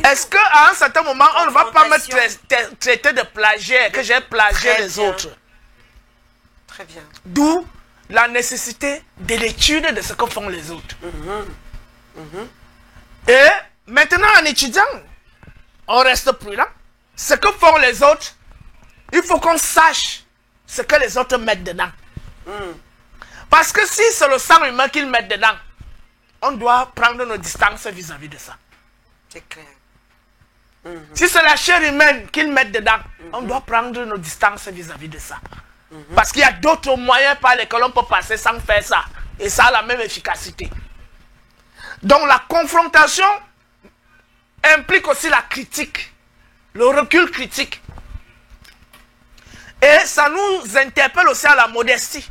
Est-ce qu'à un certain moment, on ne va pas me traiter de plagiat, que j'ai plagié les autres? Très bien. D'où la nécessité de l'étude de ce que font les autres. Et maintenant, en étudiant, on reste prudent. Ce que font les autres, il faut qu'on sache ce que les autres mettent dedans. Parce que si c'est le sang humain qu'ils mettent dedans, on doit prendre nos distances vis-à-vis de ça. C'est clair. Si c'est la chair humaine qu'ils mettent dedans, on doit prendre nos distances vis-à-vis de ça. Parce qu'il y a d'autres moyens par lesquels on peut passer sans faire ça. Et ça a la même efficacité. Donc la confrontation implique aussi la critique, le recul critique. Et ça nous interpelle aussi à la modestie.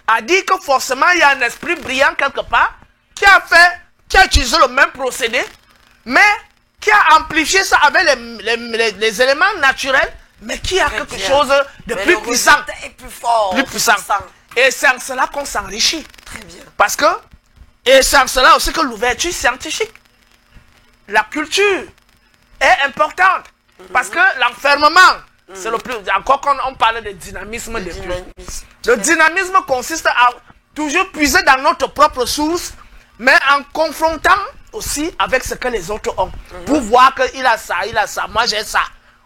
À dire que forcément il y a un esprit brillant quelque part qui a utilisé le même procédé, mais qui a amplifié ça avec les éléments naturels, mais qui a quelque chose de plus puissant. Plus fort. Plus puissant. Et c'est en cela qu'on s'enrichit. Très bien. Parce que, et c'est en cela aussi que l'ouverture scientifique, la culture est importante. Parce que l'enfermement, c'est le plus, encore quand on parle de dynamisme de plus. Le dynamisme consiste à toujours puiser dans notre propre source, mais en confrontant aussi avec ce que les autres ont. Pour voir qu'il a ça, moi j'ai ça.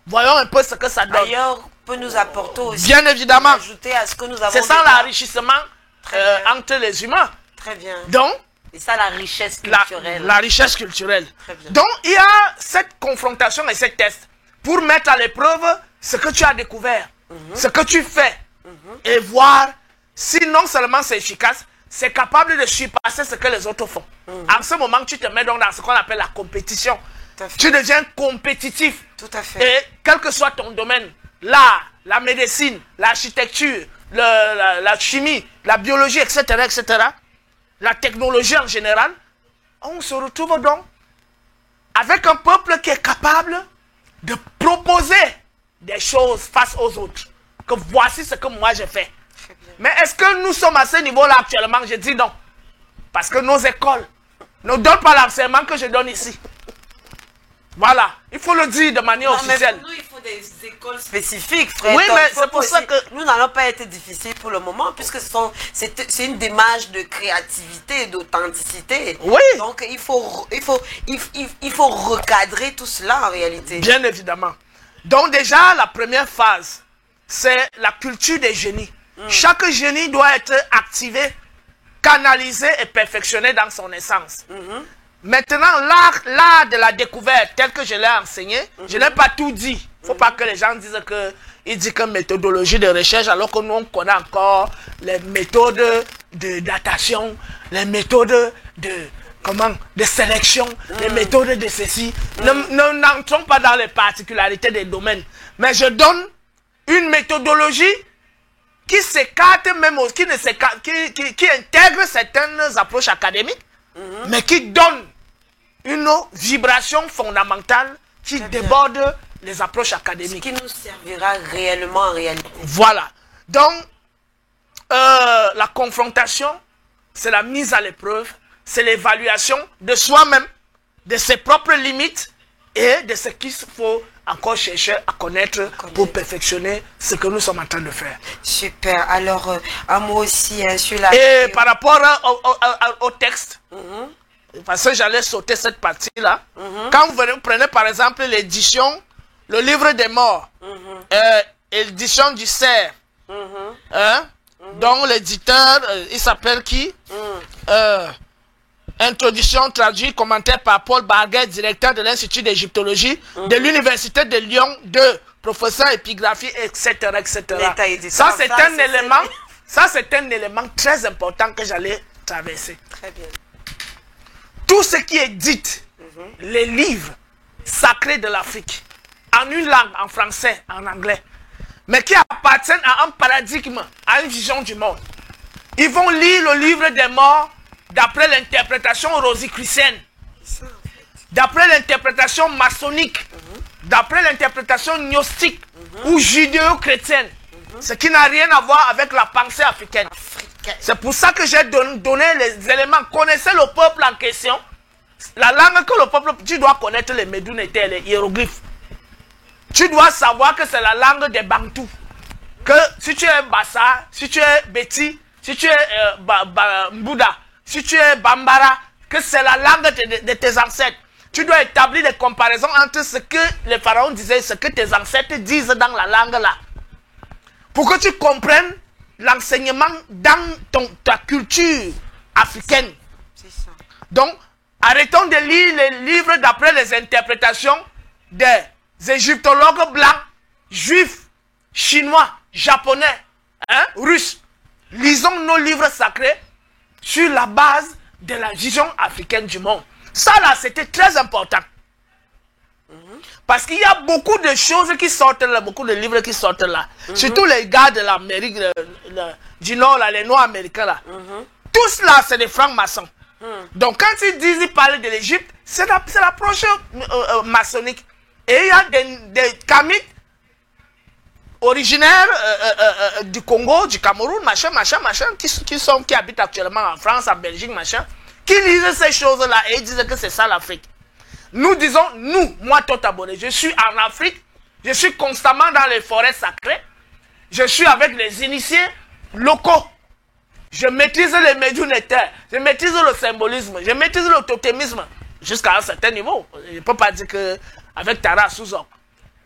Voyons un peu ce que ça donne. D'ailleurs, peut nous apporter aussi. Bien évidemment. Ajouter à ce que nous avons. C'est ça l'enrichissement entre les humains. Très bien. Donc, et ça, la richesse culturelle. La richesse culturelle. Très bien. Donc, il y a cette confrontation et ces tests pour mettre à l'épreuve ce que tu as découvert, ce que tu fais, et voir si non seulement c'est efficace, c'est capable de surpasser ce que les autres font. En ce moment, tu te mets donc dans ce qu'on appelle la compétition. Tu deviens compétitif. Tout à fait. Et quel que soit ton domaine, l'art, la médecine, l'architecture, la chimie, la biologie, etc., la technologie en général, on se retrouve donc avec un peuple qui est capable de proposer des choses face aux autres. Que voici ce que moi j'ai fait. Mais est-ce que nous sommes à ce niveau-là actuellement? Je dis non. Parce que nos écoles ne donnent pas l'enseignement que je donne ici. Voilà, il faut le dire de manière officielle. Mais pour nous, il faut des écoles spécifiques, frère. Oui, mais c'est pour ça que... Nous n'allons pas être difficiles pour le moment, puisque c'est une démarche de créativité et d'authenticité. Oui. Donc, il faut recadrer tout cela en réalité. Bien évidemment. Donc déjà, la première phase, c'est la culture des génies. Chaque génie doit être activé, canalisé et perfectionné dans son essence. Maintenant, l'art de la découverte, tel que je l'ai enseigné, je n'ai pas tout dit. Il ne faut pas que les gens disent qu'il dit que méthodologie de recherche, alors que nous, on connaît encore les méthodes de datation, les méthodes de sélection, les méthodes de ceci. Ne n'entrons pas dans les particularités des domaines. Mais je donne une méthodologie qui s'écarte même, qui intègre certaines approches académiques, mais qui donne une vibration fondamentale qui déborde les approches académiques. Ce qui nous servira réellement en réalité. Voilà. Donc, la confrontation, c'est la mise à l'épreuve, c'est l'évaluation de soi-même, de ses propres limites et de ce qu'il faut encore chercher à connaître pour perfectionner ce que nous sommes en train de faire. Super. Alors, un mot aussi sur la... Et par rapport au texte, parce que j'allais sauter cette partie-là, quand vous prenez par exemple l'édition, le livre des morts, l'édition du cerf, dont l'éditeur, il s'appelle qui? Introduction, traduit, commentaire par Paul Barguet, directeur de l'Institut d'égyptologie de l'Université de Lyon 2, professeur épigraphie, etc. Ça, c'est un élément très important que j'allais traverser. Très bien. Tout ce qui est dit, les livres sacrés de l'Afrique, en une langue, en français, en anglais, mais qui appartiennent à un paradigme, à une vision du monde. Ils vont lire le livre des morts d'après l'interprétation rosicrucienne, d'après l'interprétation maçonnique, d'après l'interprétation gnostique ou judéo-chrétienne, ce qui n'a rien à voir avec la pensée africaine. C'est pour ça que j'ai donné les éléments. Connaissez le peuple en question. La langue que le peuple... Tu dois connaître les médounétés, les hiéroglyphes. Tu dois savoir que c'est la langue des Bantous. Que si tu es Bassa, si tu es Beti, si tu es Mbouda, si tu es Bambara, que c'est la langue de tes ancêtres. Tu dois établir des comparaisons entre ce que les pharaons disaient et ce que tes ancêtres disent dans la langue là. Pour que tu comprennes l'enseignement dans ta culture africaine. C'est ça. Donc, arrêtons de lire les livres d'après les interprétations des égyptologues blancs, juifs, chinois, japonais, russes. Lisons nos livres sacrés sur la base de la vision africaine du monde. Ça là, c'était très important. Parce qu'il y a beaucoup de choses qui sortent là, beaucoup de livres qui sortent là. Surtout les gars de l'Amérique du Nord, là, les Noirs américains là. Tous là, c'est des francs-maçons. Donc quand ils parlent de l'Égypte, c'est l'approche maçonnique. Et il y a des kamites originaires du Congo, du Cameroun, machin, qui habitent actuellement en France, en Belgique, machin, qui lisent ces choses-là et ils disent que c'est ça l'Afrique. Nous disons, moi Tota Bondé, je suis en Afrique, je suis constamment dans les forêts sacrées, je suis avec les initiés locaux, je maîtrise les médiunétaires, je maîtrise le symbolisme, je maîtrise le totémisme, jusqu'à un certain niveau. Je ne peux pas dire que avec Tara Souzok,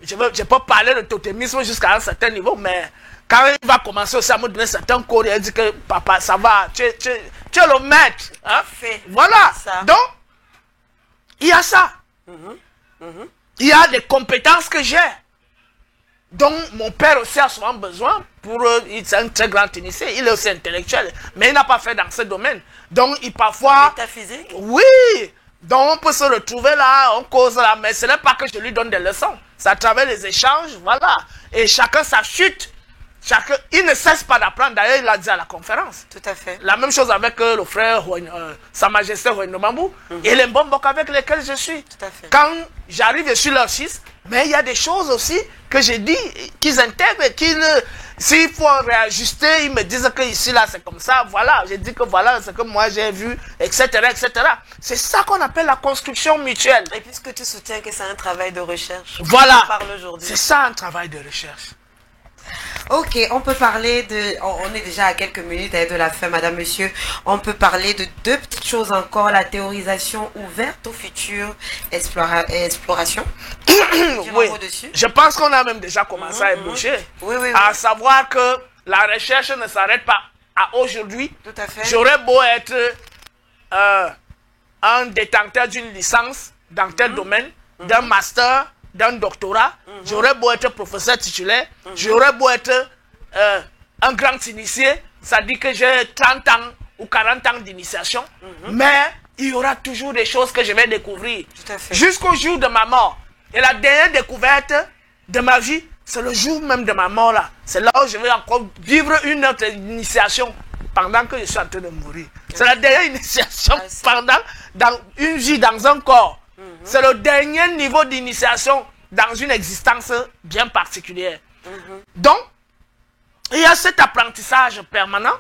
je peux parler de totémisme jusqu'à un certain niveau, mais quand il va commencer aussi à me donner certains cours, il dit que papa, ça va, tu es le maître. Hein? Voilà. Donc, il y a ça. Il y a des compétences que j'ai. Donc, mon père aussi a souvent besoin il est un très grand initié, il est aussi intellectuel, mais il n'a pas fait dans ce domaine. Donc, il parfois... Métaphysique? Oui. Donc, on peut se retrouver là, on cause là, mais ce n'est pas que je lui donne des leçons. C'est à travers les échanges, voilà. Et chacun sa chute. Il ne cesse pas d'apprendre. D'ailleurs, il l'a dit à la conférence. Tout à fait. La même chose avec le frère, Sa Majesté Hoïno Mambou, et les Mbombok avec lesquels je suis. Tout à fait. Quand j'arrive, je suis leur fils, mais il y a des choses aussi que j'ai dit, qu'ils intègrent, s'il faut réajuster, ils me disent que ici, là, c'est comme ça, voilà. J'ai dit que voilà, c'est que moi j'ai vu, etc., etc. C'est ça qu'on appelle la construction mutuelle. Et puisque tu soutiens que c'est un travail de recherche. Voilà. On parle aujourd'hui. C'est ça un travail de recherche. Ok, on peut parler de... On est déjà à quelques minutes de la fin, madame, monsieur. On peut parler de deux petites choses encore. La théorisation ouverte aux futures explorations. Oui, je pense qu'on a même déjà commencé à ébaucher. À savoir que la recherche ne s'arrête pas à aujourd'hui. Tout à fait. J'aurais beau être un détenteur d'une licence dans tel domaine, d'un master, d'un doctorat, j'aurais beau être professeur titulaire, j'aurais beau être un grand initié, ça dit que j'ai 30 ans ou 40 ans d'initiation, mais il y aura toujours des choses que je vais découvrir jusqu'au jour de ma mort. Et la dernière découverte de ma vie, c'est le jour même de ma mort là. C'est là où je vais encore vivre une autre initiation pendant que je suis en train de mourir. C'est la dernière initiation dans une vie, dans un corps. C'est le dernier niveau d'initiation dans une existence bien particulière. Donc, il y a cet apprentissage permanent,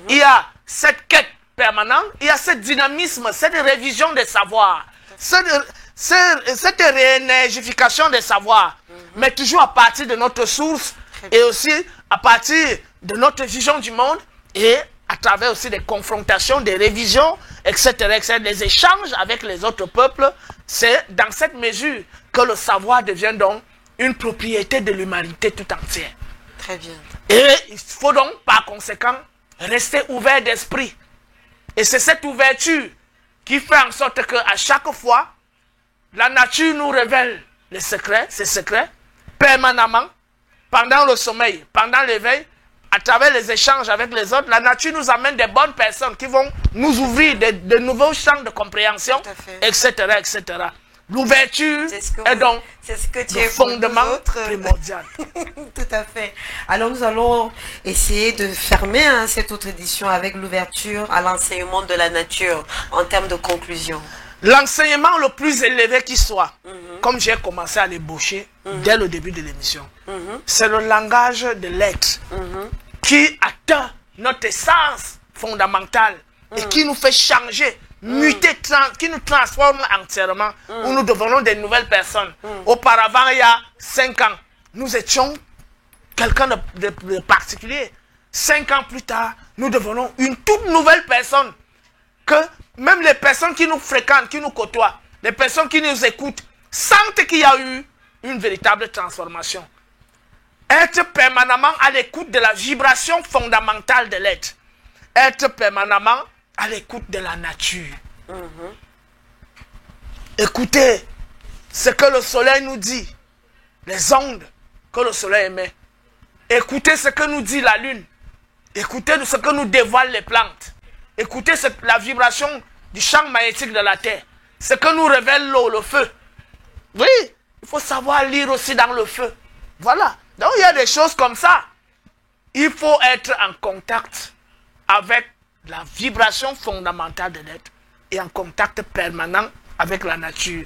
il y a cette quête permanente, il y a ce dynamisme, cette révision des savoirs, cette réénergification des savoirs, mais toujours à partir de notre source et aussi à partir de notre vision du monde et à travers aussi des confrontations, des révisions, etc., etc., des échanges avec les autres peuples. C'est dans cette mesure que le savoir devient donc une propriété de l'humanité tout entière. Très bien. Et il faut donc, par conséquent, rester ouvert d'esprit. Et c'est cette ouverture qui fait en sorte qu'à chaque fois, la nature nous révèle les secrets, ces secrets, permanemment, pendant le sommeil, pendant l'éveil, à travers les échanges avec les autres, la nature nous amène des bonnes personnes qui vont nous ouvrir de nouveaux champs de compréhension, etc., etc. L'ouverture est donc le fondement primordial. Tout à fait. Alors nous allons essayer de fermer cette autre édition avec l'ouverture à l'enseignement de la nature en termes de conclusion. L'enseignement le plus élevé qui soit, comme j'ai commencé à l'ébaucher dès le début de l'émission, c'est le langage de l'être qui atteint notre essence fondamentale et qui nous fait changer, muter, qui nous transforme entièrement, où nous devenons des nouvelles personnes. Auparavant, il y a 5 ans, nous étions quelqu'un de particulier. 5 ans plus tard, nous devenons une toute nouvelle personne. Que même les personnes qui nous fréquentent, qui nous côtoient, les personnes qui nous écoutent, sentent qu'il y a eu une véritable transformation. Être permanemment à l'écoute de la vibration fondamentale de l'être. Être permanemment à l'écoute de la nature. Écoutez ce que le soleil nous dit, les ondes que le soleil émet. Écoutez ce que nous dit la lune. Écoutez ce que nous dévoilent les plantes. Écoutez la vibration du champ magnétique de la terre. Ce que nous révèle l'eau, le feu. Oui, il faut savoir lire aussi dans le feu. Voilà. Donc il y a des choses comme ça. Il faut être en contact avec la vibration fondamentale de l'être et en contact permanent avec la nature.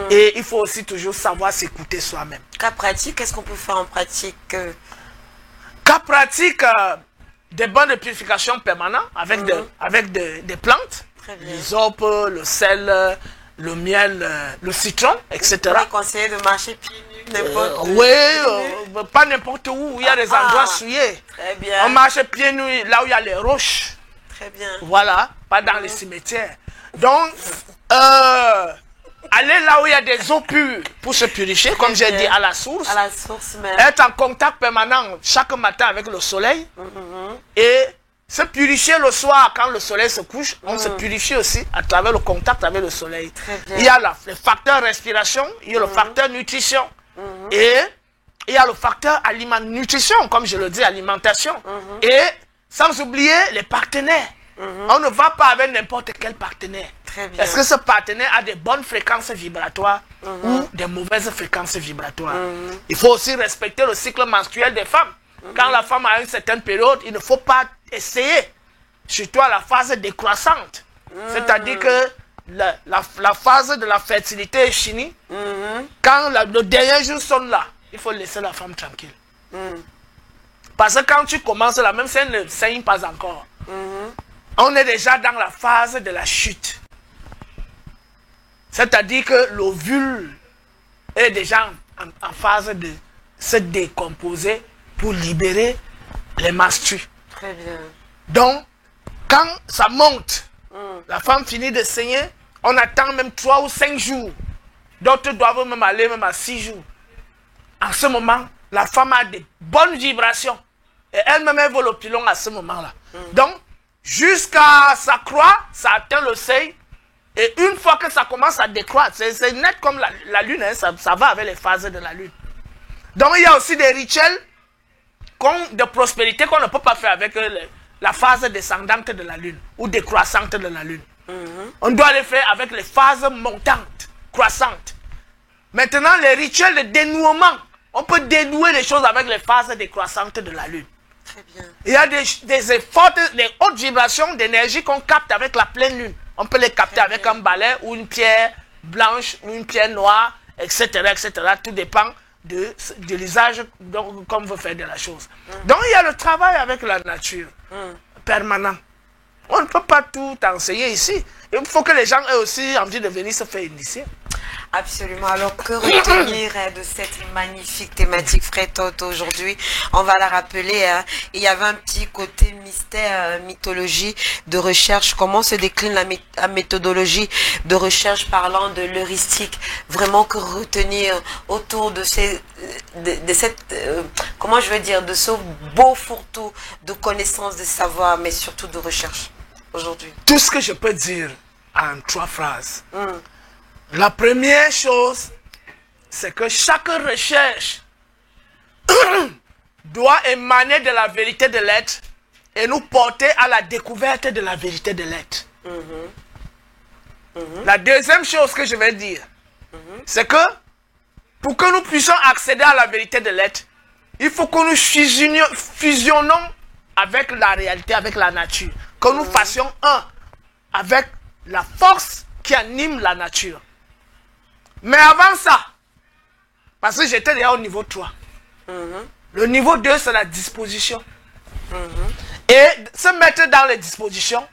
Et il faut aussi toujours savoir s'écouter soi-même. Cas pratique, qu'est-ce qu'on peut faire en pratique? Cas pratique, des bains de purification permanents avec, des plantes. L'hysope, le sel, le miel, le citron, etc. Vous conseillez de marcher pieds nus n'importe où? Oui, pas n'importe où. Il y a des endroits souillés. Très bien. On marche pieds nus là où il y a les roches. Très bien. Voilà, pas dans les cimetières. Donc, aller là où il y a des eaux pures pour se purifier, comme j'ai dit, à la source. À la source même. Être en contact permanent chaque matin avec le soleil. Et se purifier le soir quand le soleil se couche. On se purifie aussi à travers le contact avec le soleil. Il y a le facteur respiration, il y a le facteur nutrition. Et il y a le facteur nutrition, comme je le dis, alimentation. Et sans oublier les partenaires. On ne va pas avec n'importe quel partenaire. Est-ce que ce partenaire a des bonnes fréquences vibratoires ou des mauvaises fréquences vibratoires? Il faut aussi respecter le cycle menstruel des femmes. Quand la femme a une certaine période, il ne faut pas essayer, surtout à la phase décroissante. C'est-à-dire que la phase de la fertilité est finie. Quand le dernier jour sonne là, il faut laisser la femme tranquille. Parce que quand tu commences là, même si elle ne saigne pas encore, on est déjà dans la phase de la chute. C'est-à-dire que l'ovule est déjà en phase de se décomposer pour libérer les menstrues. Très bien. Donc, quand ça monte, la femme finit de saigner, on attend même 3 ou 5 jours. D'autres doivent même aller même à 6 jours. En ce moment, la femme a des bonnes vibrations. Et elle-même elle vole au pilon à ce moment-là. Donc, jusqu'à ça croît, ça atteint le seuil. Et une fois que ça commence à décroître, c'est net comme la lune, hein, ça va avec les phases de la lune. Donc, il y a aussi des rituels de prospérité qu'on ne peut pas faire avec la phase descendante de la lune ou décroissante de la lune. On doit les faire avec les phases montantes, croissantes. Maintenant, les rituels de dénouement, on peut dénouer les choses avec les phases décroissantes de la lune. Très bien. Il y a des hautes vibrations d'énergie qu'on capte avec la pleine lune. On peut les capter avec un balai ou une pierre blanche ou une pierre noire, etc. etc. Tout dépend de l'usage qu'on veut faire de la chose. Donc il y a le travail avec la nature permanent. On ne peut pas tout enseigner ici. Il faut que les gens aient aussi envie de venir se faire initier. Absolument. Alors, que retenir de cette magnifique thématique Frère Toto aujourd'hui? On va la rappeler. Il y avait un petit côté mystère, mythologie de recherche. Comment se décline la méthodologie de recherche parlant de l'heuristique? Vraiment, que retenir autour de cette, comment je veux dire, de ce beau fourre-tout de connaissances, de savoir, mais surtout de recherche aujourd'hui? Tout ce que je peux dire en 3 phrases. La première chose, c'est que chaque recherche doit émaner de la vérité de l'être et nous porter à la découverte de la vérité de l'être. La deuxième chose que je vais dire, c'est que pour que nous puissions accéder à la vérité de l'être, il faut que nous fusionnons avec la réalité, avec la nature. Que nous fassions un avec la force qui anime la nature. Mais avant ça, parce que j'étais déjà au niveau 3, le niveau 2, c'est la disposition. Et se mettre dans les dispositions,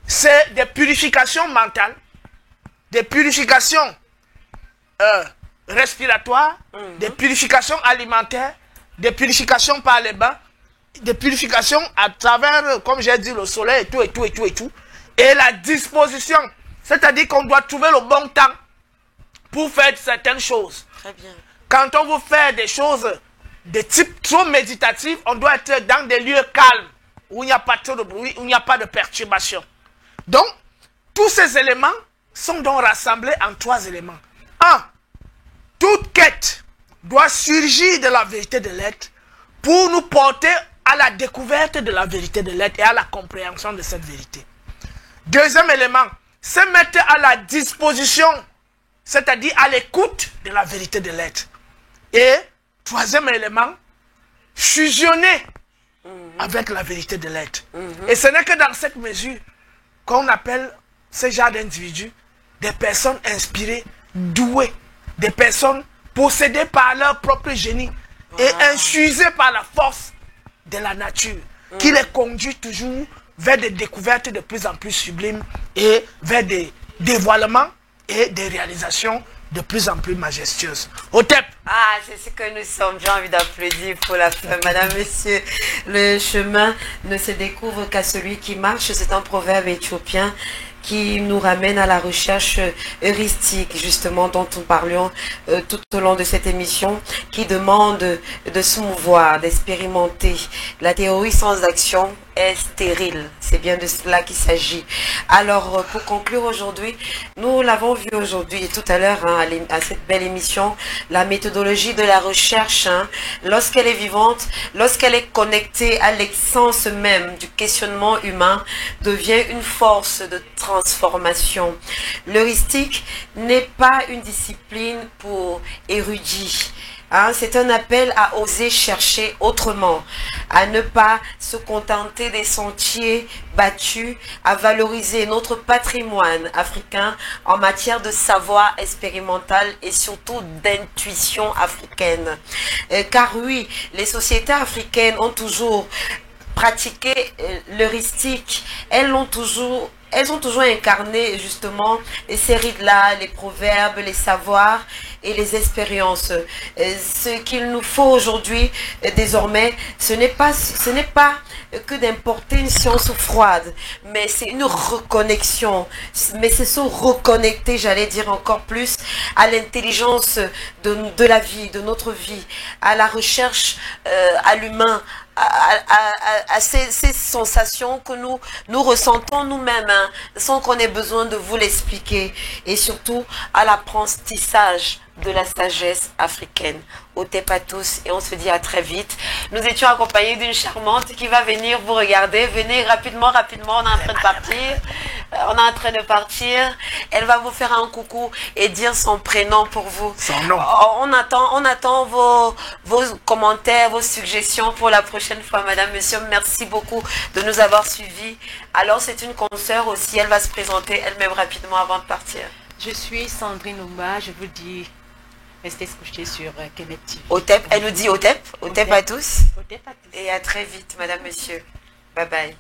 c'est des purifications mentales, des purifications respiratoires, des purifications alimentaires, des purifications par les bains, des purifications à travers, comme j'ai dit, le soleil et tout, et tout, et tout, et tout. Et la disposition, c'est-à-dire qu'on doit trouver le bon temps pour faire certaines choses. Très bien. Quand on veut faire des choses de type trop méditatif, on doit être dans des lieux calmes, où il n'y a pas trop de bruit, où il n'y a pas de perturbation. Donc, tous ces éléments sont donc rassemblés en 3 éléments. 1. Toute quête doit surgir de la vérité de l'être pour nous porter à la découverte de la vérité de l'être et à la compréhension de cette vérité. Deuxième élément, se mettre à la disposition, c'est-à-dire à l'écoute de la vérité de l'être. Et troisième élément, fusionner avec la vérité de l'être. Et ce n'est que dans cette mesure qu'on appelle ce genre d'individus des personnes inspirées, douées, des personnes possédées par leur propre génie et infusées par la force de la nature qui les conduit toujours vers des découvertes de plus en plus sublimes et vers des dévoilements et des réalisations de plus en plus majestueuses. Hotep. Ah, c'est ce que nous sommes. J'ai envie d'applaudir pour la fin. Madame, monsieur, le chemin ne se découvre qu'à celui qui marche. C'est un proverbe éthiopien qui nous ramène à la recherche heuristique, justement, dont nous parlions tout au long de cette émission, qui demande de se mouvoir, d'expérimenter. La théorie sans action est stérile. C'est bien de cela qu'il s'agit. Alors, pour conclure aujourd'hui, nous l'avons vu aujourd'hui et tout à l'heure à cette belle émission, la méthodologie de la recherche, lorsqu'elle est vivante, lorsqu'elle est connectée à l'essence même du questionnement humain, devient une force de transformation. L'heuristique n'est pas une discipline pour érudits. C'est un appel à oser chercher autrement, à ne pas se contenter des sentiers battus, à valoriser notre patrimoine africain en matière de savoir expérimental et surtout d'intuition africaine. Car oui, les sociétés africaines ont toujours pratiqué l'heuristique, elles ont toujours incarné justement ces rites-là, les proverbes, les savoirs et les expériences. Ce qu'il nous faut aujourd'hui, désormais, ce n'est pas que d'importer une science froide, mais c'est une reconnexion. Mais c'est se reconnecter, j'allais dire encore plus, à l'intelligence de la vie, de notre vie, à la recherche, à l'humain, à ces sensations que nous ressentons nous-mêmes, sans qu'on ait besoin de vous l'expliquer, et surtout à l'apprentissage de la sagesse africaine. Au thé à tous et on se dit à très vite. Nous étions accompagnés d'une charmante qui va venir vous regarder. Venez rapidement, on est en train de partir. Elle va vous faire un coucou et dire son prénom pour vous. Son nom. On attend vos commentaires, vos suggestions pour la prochaine fois, madame, monsieur. Merci beaucoup de nous avoir suivis. Alors c'est une consoeur aussi, elle va se présenter elle-même rapidement avant de partir. Je suis Sandrine Oumba, je vous dis, restez scotchés sur Kemet TV. Otep, elle nous dit Otep à tous. Otep à tous. Et à très vite, madame, monsieur. Bye bye.